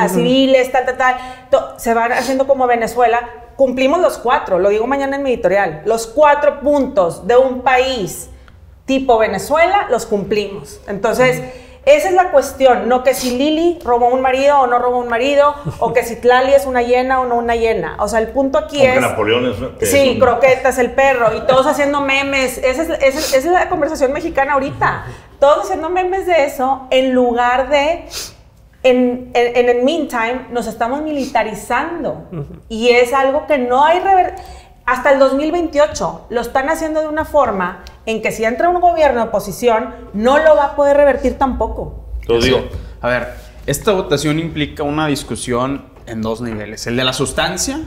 civiles, se van haciendo como Venezuela. Cumplimos los 4, lo digo mañana en mi editorial, los 4 puntos de un país tipo Venezuela los cumplimos. Entonces, esa es la cuestión, no que si Lili robó un marido o no robó un marido, o que si Tlali es una hiena o no una hiena. O sea, el punto aquí es... Napoleón sí, croquetas, el perro, y todos haciendo memes. Esa es la conversación mexicana ahorita. Todos haciendo memes de eso, en lugar de... En el meantime, nos estamos militarizando. Y es algo que no hay... Hasta el 2028 lo están haciendo de una forma en que si entra un gobierno de oposición, no lo va a poder revertir tampoco. Lo digo. A ver, esta votación implica una discusión en 2 niveles. El de la sustancia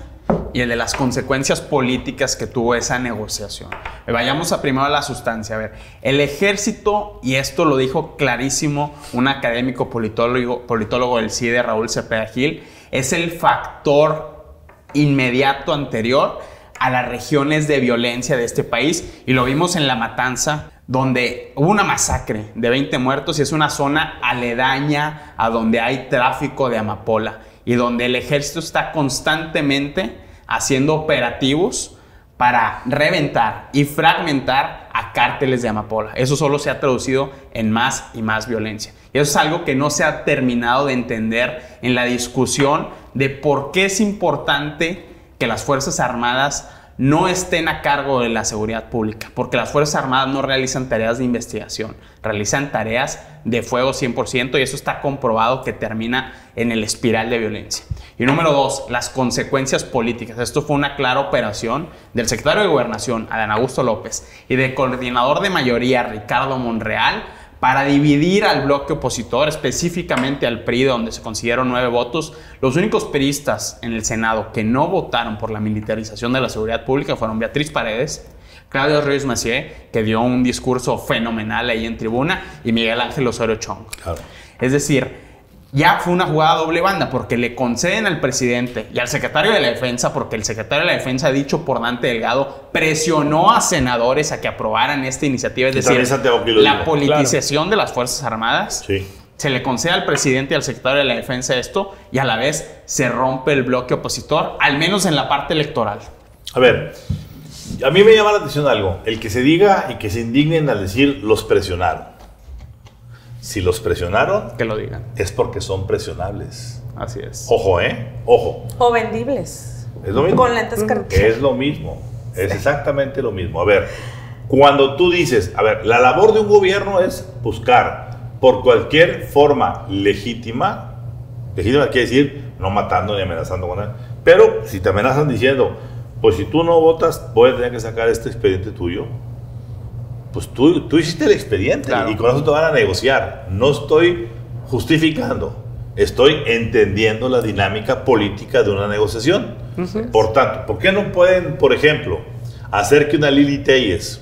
y el de las consecuencias políticas que tuvo esa negociación. Vayamos primero a la sustancia. A ver, el ejército, y esto lo dijo clarísimo un académico politólogo del CIDE, Raúl Cepeda Gil, es el factor inmediato anterior a las regiones de violencia de este país, y lo vimos en La Matanza, donde hubo una masacre de 20 muertos y es una zona aledaña a donde hay tráfico de amapola y donde el ejército está constantemente haciendo operativos para reventar y fragmentar a cárteles de amapola. Eso solo se ha traducido en más y más violencia. Y eso es algo que no se ha terminado de entender en la discusión de por qué es importante que las Fuerzas Armadas no estén a cargo de la seguridad pública, porque las Fuerzas Armadas no realizan tareas de investigación, realizan tareas de fuego 100%, y eso está comprobado que termina en el espiral de violencia. Y número 2, las consecuencias políticas. Esto fue una clara operación del secretario de Gobernación, Adán Augusto López, y del coordinador de mayoría, Ricardo Monreal, para dividir al bloque opositor, específicamente al PRI, donde se consiguieron 9 votos. Los únicos priistas en el Senado que no votaron por la militarización de la seguridad pública fueron Beatriz Paredes, Claudio Ruiz Massieu, que dio un discurso fenomenal ahí en tribuna, y Miguel Ángel Osorio Chong. Claro. Es decir, ya fue una jugada doble banda, porque le conceden al presidente y al secretario de la Defensa, porque el secretario de la Defensa, dicho por Dante Delgado, presionó a senadores a que aprobaran esta iniciativa. Es decir, la politización de las Fuerzas Armadas. Sí. Se le concede al presidente y al secretario de la Defensa esto, y a la vez se rompe el bloque opositor, al menos en la parte electoral. A ver, a mí me llama la atención algo. El que se diga y que se indignen al decir los presionaron. Si los presionaron, que lo digan. Es porque son presionables. Así es. Ojo, Ojo. O vendibles. Es lo mismo. Con lentes carteras. Es lo mismo. Es exactamente lo mismo. A ver, cuando tú dices, a ver, la labor de un gobierno es buscar por cualquier forma legítima quiere decir no matando ni amenazando con nada, pero si te amenazan diciendo, pues si tú no votas, voy a tener que sacar este expediente tuyo. Pues tú hiciste el expediente, claro, y con eso te van a negociar. No estoy justificando, estoy entendiendo la dinámica política de una negociación. Por tanto, ¿por qué no pueden, por ejemplo, hacer que una Lili Téllez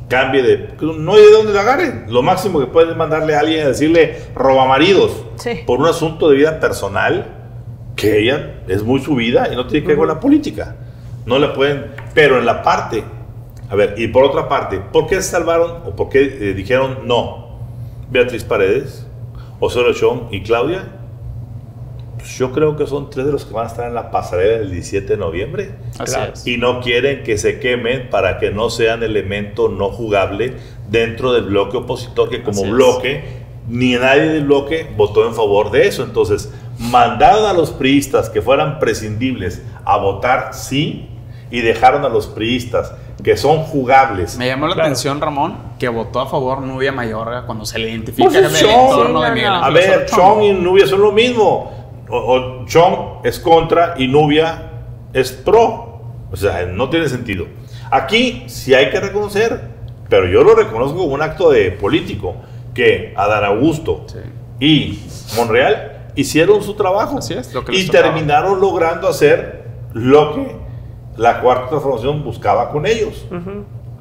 cambie de... No hay de dónde la agarren? Lo máximo que pueden es mandarle a alguien a decirle robamaridos, sí, por un asunto de vida personal, que ella es muy su vida y no tiene que ver con la política. No la pueden... Pero en la parte... A ver, y por otra parte, ¿por qué salvaron o por qué dijeron no Beatriz Paredes, Osorio Chong y Claudia? Pues yo creo que son 3 de los que van a estar en la pasarela del 17 de noviembre. Así es. Y no quieren que se quemen para que no sean elemento no jugable dentro del bloque opositor, que como bloque, ni nadie del bloque votó en favor de eso. Entonces, mandaron a los priistas que fueran prescindibles a votar sí, y dejaron a los priistas, que son jugables. Me llamó la atención, Ramón, que votó a favor Nubia Mayorga cuando se le identifica Pues es del Chong. entorno de Miguel No, no. Ángel A ver, Osorio Chong y Nubia son lo mismo. O Chong es contra y Nubia es pro. O sea, no tiene sentido. Aquí sí hay que reconocer, pero yo lo reconozco como un acto de político, que Adán Augusto Sí. y Monreal hicieron su trabajo. Así es, lo que y les tocaba. terminaron logrando hacer lo que la Cuarta Transformación buscaba con ellos.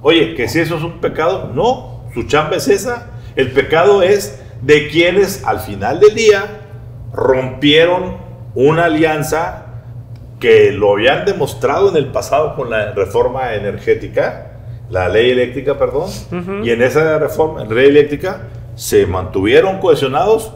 Oye, que si eso es un pecado, no, su chamba es esa. El pecado es de quienes al final del día rompieron una alianza que lo habían demostrado en el pasado con la reforma energética, la ley eléctrica, perdón, y en esa reforma, ley eléctrica, se mantuvieron cohesionados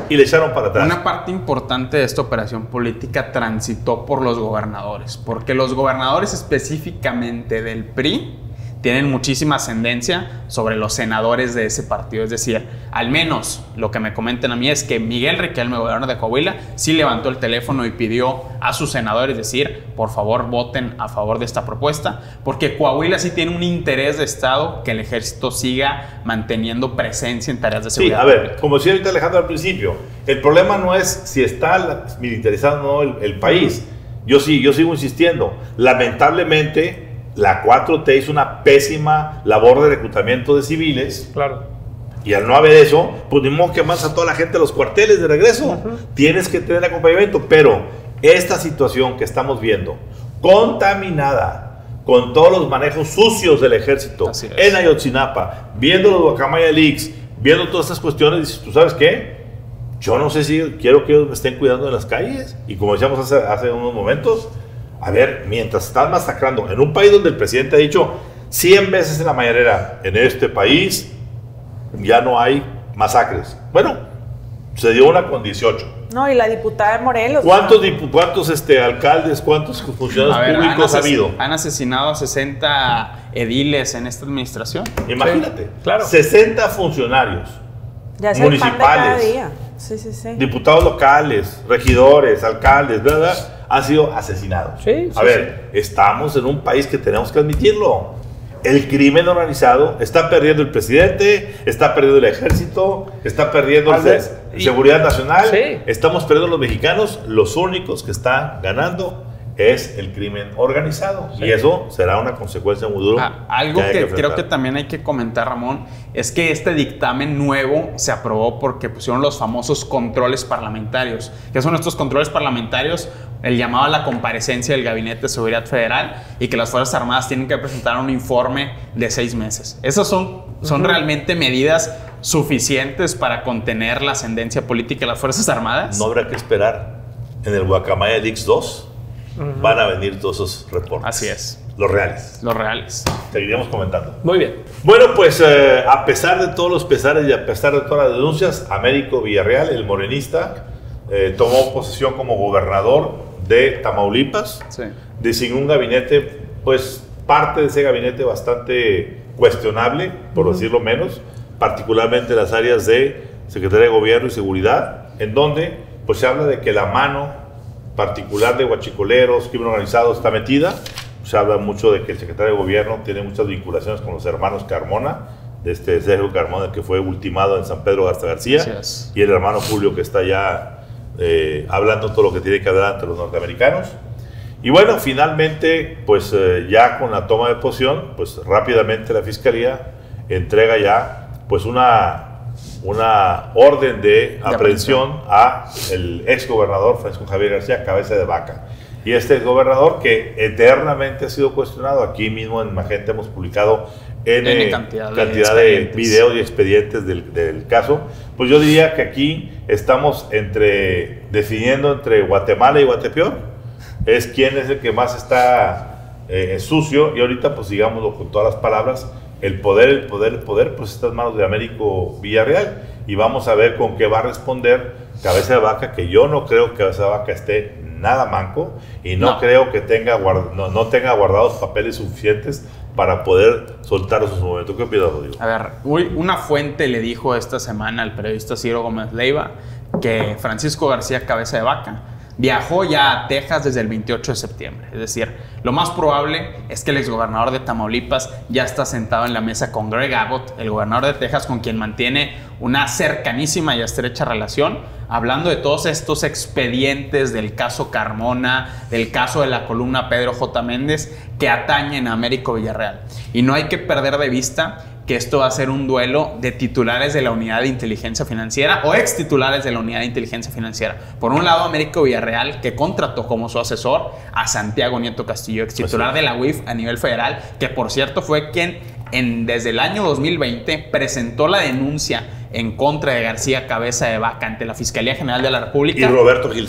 y le echaron para atrás. Una parte importante de esta operación política transitó por los gobernadores, porque los gobernadores específicamente del PRI tienen muchísima ascendencia sobre los senadores de ese partido. Es decir, al menos lo que me comenten a mí es que Miguel Riquelme, gobernador de Coahuila, sí levantó el teléfono y pidió a sus senadores decir, por favor, voten a favor de esta propuesta, porque Coahuila sí tiene un interés de Estado que el ejército siga manteniendo presencia en tareas de Sí, seguridad. a ver, como decía ahorita Alejandro al principio, el problema no es si está militarizado o no el país. Yo sigo insistiendo. Lamentablemente, la 4T hizo una pésima labor de reclutamiento de civiles. Claro. Y al no haber eso, pues ni modo que mandas a toda la gente a los cuarteles de regreso. Tienes que tener acompañamiento. Pero esta situación que estamos viendo, contaminada, con todos los manejos sucios del ejército, Así es. en Ayotzinapa, viendo los Guacamaya Leaks, viendo todas estas cuestiones, dices, ¿tú sabes qué? Yo no sé si quiero que ellos me estén cuidando en las calles. Y como decíamos hace unos momentos, a ver, mientras están masacrando en un país donde el presidente ha dicho 100 veces en la mañanera, en este país ya no hay masacres. Bueno, se dio una con 18. No, y la diputada de Morelos. ¿Cuántos alcaldes, cuántos funcionarios A ver, públicos ha habido? han asesinado a 60 ediles en esta administración. Imagínate, Sí, claro. 60 funcionarios, Ya es el pan de cada municipales, día. Sí, sí, sí. diputados locales, regidores, alcaldes, ¿verdad? Han sido asesinados. Sí, A ver, estamos en un país que tenemos que admitirlo. El crimen organizado está perdiendo el presidente, está perdiendo el ejército, está perdiendo la seguridad nacional, Sí. estamos perdiendo los mexicanos. Los únicos que están ganando es el crimen organizado. Sí. Y eso será una consecuencia muy dura. Algo hay que creo enfrentar. que también hay que comentar, Ramón, es que este dictamen nuevo se aprobó porque pusieron los famosos controles parlamentarios. ¿Qué son estos controles parlamentarios? El llamado a la comparecencia del Gabinete de Seguridad Federal y que las Fuerzas Armadas tienen que presentar un informe de 6 meses. Esas son realmente medidas suficientes para contener la ascendencia política de las Fuerzas Armadas. No habrá que esperar. En el Guacamaya Leaks 2 van a venir todos esos reportes. Así es. Los reales. Los reales. Seguiremos comentando. Muy bien. Bueno, pues a pesar de todos los pesares y a pesar de todas las denuncias, Américo Villarreal, el morenista, tomó posesión como gobernador de Tamaulipas. Sí. Designó un gabinete, pues parte de ese gabinete bastante cuestionable, por decirlo menos, particularmente las áreas de Secretaría de Gobierno y Seguridad, en donde pues se habla de que la mano particular de huachicoleros, crimen organizado está metida. Se habla mucho de que el secretario de Gobierno tiene muchas vinculaciones con los hermanos Carmona, de Sergio Carmona, que fue ultimado en San Pedro Garza García, Así es. y el hermano Julio, que está ya hablando todo lo que tiene que hablar ante los norteamericanos. Y bueno, finalmente, pues ya con la toma de posesión, pues rápidamente la Fiscalía entrega ya pues una orden de aprehensión a el ex gobernador Francisco Javier García Cabeza de Vaca. Y este gobernador que eternamente ha sido cuestionado, aquí mismo en Magenta hemos publicado N cantidad de expedientes. videos y expedientes del caso. Pues yo diría que aquí estamos definiendo entre Guatemala y Guatepeor. Es quién es el que más está sucio, y ahorita pues digámoslo con todas las palabras, el poder, pues está en manos de Américo Villarreal, y vamos a ver con qué va a responder Cabeza de Vaca, que yo no creo que Cabeza de Vaca esté nada manco, y no creo que tenga no tenga guardados papeles suficientes para poder soltar esos momentos. ¿Qué opinas, Rodrigo? A ver, una fuente le dijo esta semana al periodista Ciro Gómez Leiva que Francisco García Cabeza de Vaca viajó ya a Texas desde el 28 de septiembre. Es decir, lo más probable es que el exgobernador de Tamaulipas ya está sentado en la mesa con Greg Abbott, el gobernador de Texas, con quien mantiene una cercanísima y estrecha relación, hablando de todos estos expedientes del caso Carmona, del caso de la columna Pedro J. Méndez, que atañen a Américo Villarreal. Y no hay que perder de vista que esto va a ser un duelo de titulares de la unidad de inteligencia financiera o ex titulares de la unidad de inteligencia financiera. Por un lado, Américo Villarreal, que contrató como su asesor a Santiago Nieto Castillo, ex titular de la UIF a nivel federal, que por cierto fue quien desde el año 2020 presentó la denuncia en contra de García Cabeza de Vaca ante la Fiscalía General de la República. Y Roberto Gil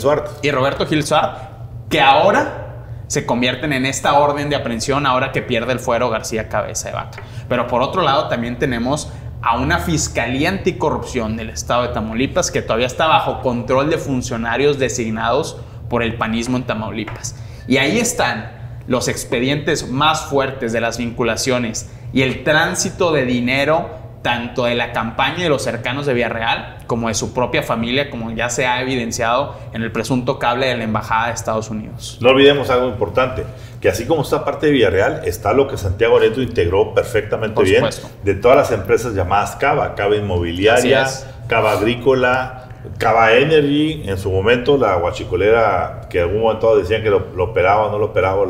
Suárez. Que ahora se convierten en esta orden de aprehensión ahora que pierde el fuero García Cabeza de Vaca. Pero por otro lado también tenemos a una Fiscalía Anticorrupción del estado de Tamaulipas que todavía está bajo control de funcionarios designados por el panismo en Tamaulipas. Y ahí están los expedientes más fuertes de las vinculaciones y el tránsito de dinero tanto de la campaña de los cercanos de Villarreal como de su propia familia, como ya se ha evidenciado en el presunto cable de la Embajada de Estados Unidos. No olvidemos algo importante, que así como está parte de Villarreal, está lo que Santiago Nieto integró perfectamente bien de todas las empresas llamadas Cava Inmobiliaria, Cava Agrícola, Cava Energy, en su momento la guachicolera que en algún momento decían que lo operaba o no lo operaba,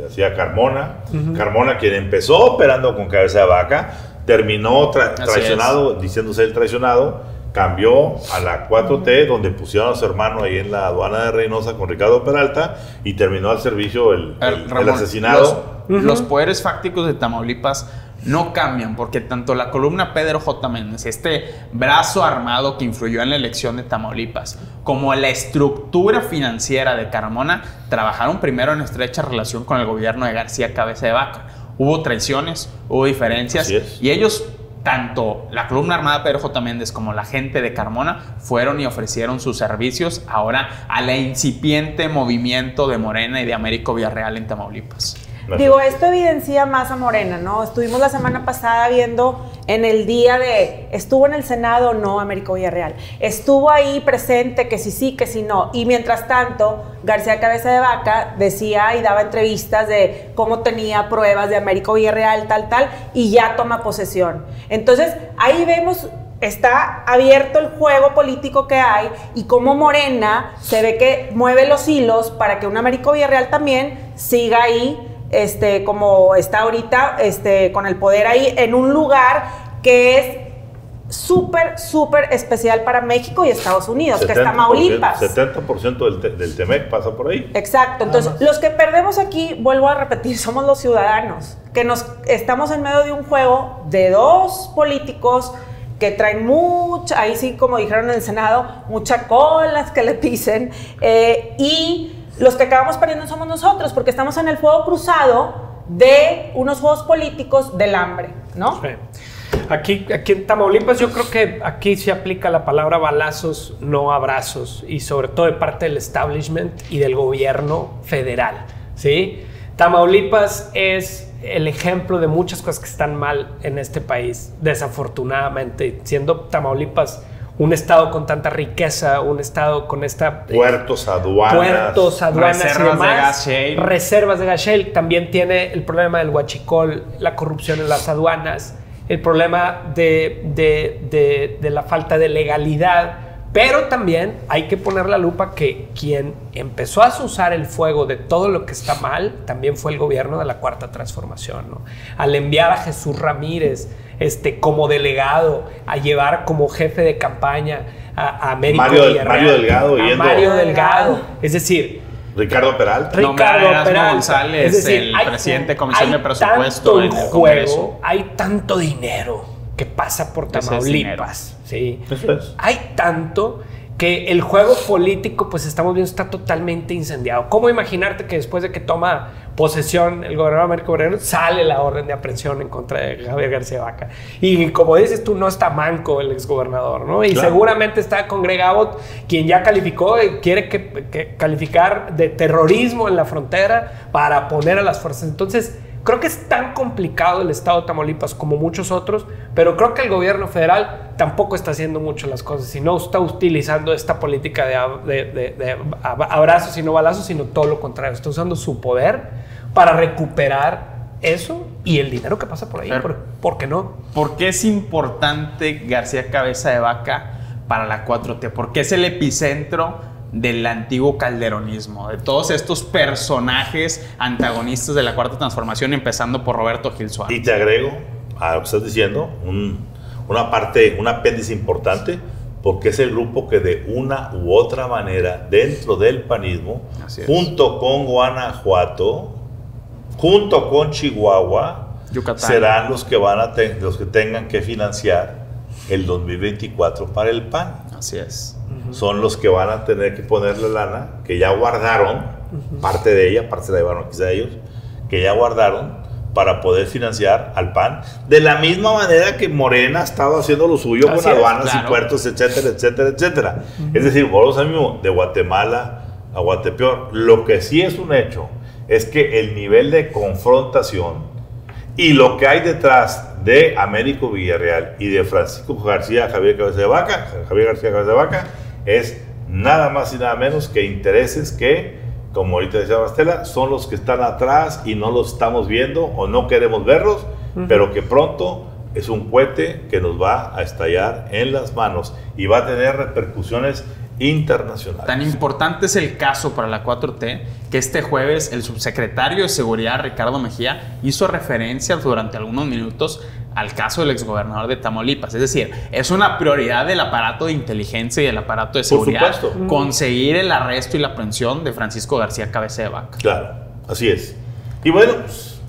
hacía Carmona. Carmona, quien empezó operando con Cabeza de Vaca, terminó traicionado, diciéndose el traicionado, cambió a la 4T, donde pusieron a su hermano ahí en la aduana de Reynosa con Ricardo Peralta, y terminó al servicio el asesinado. Los poderes fácticos de Tamaulipas no cambian, porque tanto la columna Pedro J. Méndez, este brazo armado que influyó en la elección de Tamaulipas, como la estructura financiera de Carmona, trabajaron primero en estrecha relación con el gobierno de García Cabeza de Vaca. Hubo traiciones, hubo diferencias, y ellos, tanto la columna armada Pedro J. Méndez como la gente de Carmona, fueron y ofrecieron sus servicios ahora a la incipiente movimiento de Morena y de Américo Villarreal en Tamaulipas. Digo, esto evidencia más a Morena, ¿no? Estuvimos la semana pasada viendo en el día de, ¿estuvo en el Senado o no Américo Villarreal? Estuvo ahí presente, que sí, que sí no. Y mientras tanto, García Cabeza de Vaca decía y daba entrevistas de cómo tenía pruebas de Américo Villarreal, tal, y ya toma posesión. Entonces, ahí vemos, está abierto el juego político que hay y cómo Morena se ve que mueve los hilos para que un Américo Villarreal también siga ahí, como está ahorita, con el poder ahí en un lugar que es súper especial para México y Estados Unidos, que es Tamaulipas. 70% del TEMEC pasa por ahí. Exacto, entonces los que perdemos aquí, vuelvo a repetir, somos los ciudadanos, que estamos en medio de un juego de dos políticos que traen mucha, ahí sí como dijeron en el Senado, mucha colas que le pisen, y los que acabamos perdiendo somos nosotros, porque estamos en el fuego cruzado de unos juegos políticos del hambre, ¿no? Sí. Aquí en Tamaulipas yo creo que aquí se aplica la palabra balazos, no abrazos, y sobre todo de parte del establishment y del gobierno federal, ¿sí? Tamaulipas es el ejemplo de muchas cosas que están mal en este país, desafortunadamente, siendo Tamaulipas un estado con tanta riqueza, un estado con esta... Puertos, aduanas reservas y demás, de gas shale. Reservas de gas shale. También tiene el problema del huachicol, la corrupción en las aduanas, el problema de la falta de legalidad. Pero también hay que poner la lupa que quien empezó a usar el fuego de todo lo que está mal también fue el gobierno de la Cuarta Transformación, ¿no? Al enviar a Jesús Ramírez como delegado, a llevar como jefe de campaña a Américo Villarreal, Mario Delgado, es decir, Ricardo Peralta, González, es decir, el presidente de Comisión de Presupuesto en el Congreso. Hay tanto dinero que pasa por Tamaulipas, ¿sí? Eso es. Hay tanto que el juego político, pues estamos viendo, está totalmente incendiado. ¿Cómo imaginarte que después de que toma posesión el gobernador Américo Villarreal, sale la orden de aprehensión en contra de Javier García Vaca? Y como dices tú, no está manco el exgobernador, ¿no? Y claro, seguramente está con Greg Abbott, quien ya calificó y quiere calificar de terrorismo en la frontera para poner a las fuerzas. Entonces, Creo que es tan complicado el estado de Tamaulipas como muchos otros, pero creo que el gobierno federal tampoco está haciendo mucho las cosas y no está utilizando esta política de abrazos y no balazos, sino todo lo contrario. Está usando su poder para recuperar eso y el dinero que pasa por ahí. ¿Por qué no? ¿Por qué es importante García Cabeza de Vaca para la 4T? Porque es el epicentro del antiguo calderonismo, de todos estos personajes antagonistas de la Cuarta Transformación, empezando por Roberto Gil Suárez. Y te agrego a lo que estás diciendo un apéndice importante, porque es el grupo que de una u otra manera dentro del panismo, junto con Guanajuato, junto con Chihuahua, Yucatán, serán los que los que tengan que financiar el 2024 para el PAN. Así es. Son los que van a tener que poner la lana, que ya guardaron, parte de ella, parte se la llevaron quizá ellos, que ya guardaron para poder financiar al PAN, de la misma manera que Morena ha estado haciendo lo suyo con aduanas y puertos, etcétera, etcétera, etcétera. Es decir, volvemos al mismo, de Guatemala a Guatepeor. Lo que sí es un hecho es que el nivel de confrontación y lo que hay detrás de Américo Villarreal y de Francisco Javier García Cabeza de Vaca, es nada más y nada menos que intereses que, como ahorita decía Bastela, son los que están atrás y no los estamos viendo o no queremos verlos, pero que pronto es un cohete que nos va a estallar en las manos y va a tener repercusiones internacionales. Tan importante es el caso para la 4T que este jueves el subsecretario de Seguridad, Ricardo Mejía, hizo referencia durante algunos minutos al caso del exgobernador de Tamaulipas. Es decir, es una prioridad del aparato de inteligencia y del aparato de seguridad conseguir el arresto y la aprehensión de Francisco García Cabeza de Vaca. Claro, así es. Y bueno, pues,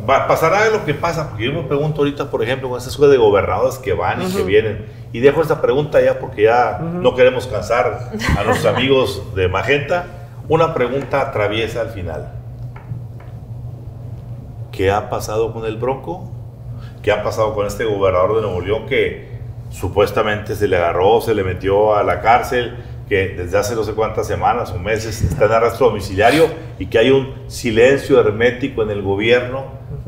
pasará lo que pasa, porque yo me pregunto ahorita, por ejemplo, con esas cosas de gobernadoras que van y que vienen, y dejo esta pregunta ya porque ya no queremos cansar a nuestros amigos de Magenta. Una pregunta traviesa al final. ¿Qué ha pasado con el Bronco? ¿Qué ha pasado con este gobernador de Nuevo León que supuestamente se le agarró, se le metió a la cárcel, que desde hace no sé cuántas semanas o meses está en arresto domiciliario y que hay un silencio hermético en el gobierno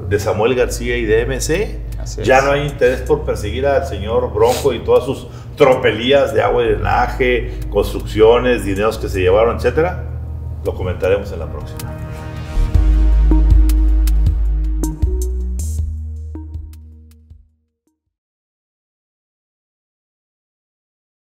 de Samuel García y de MC? Ya no hay interés por perseguir al señor Bronco y todas sus tropelías de agua y drenaje, construcciones, dineros que se llevaron, etcétera. Lo comentaremos en la próxima.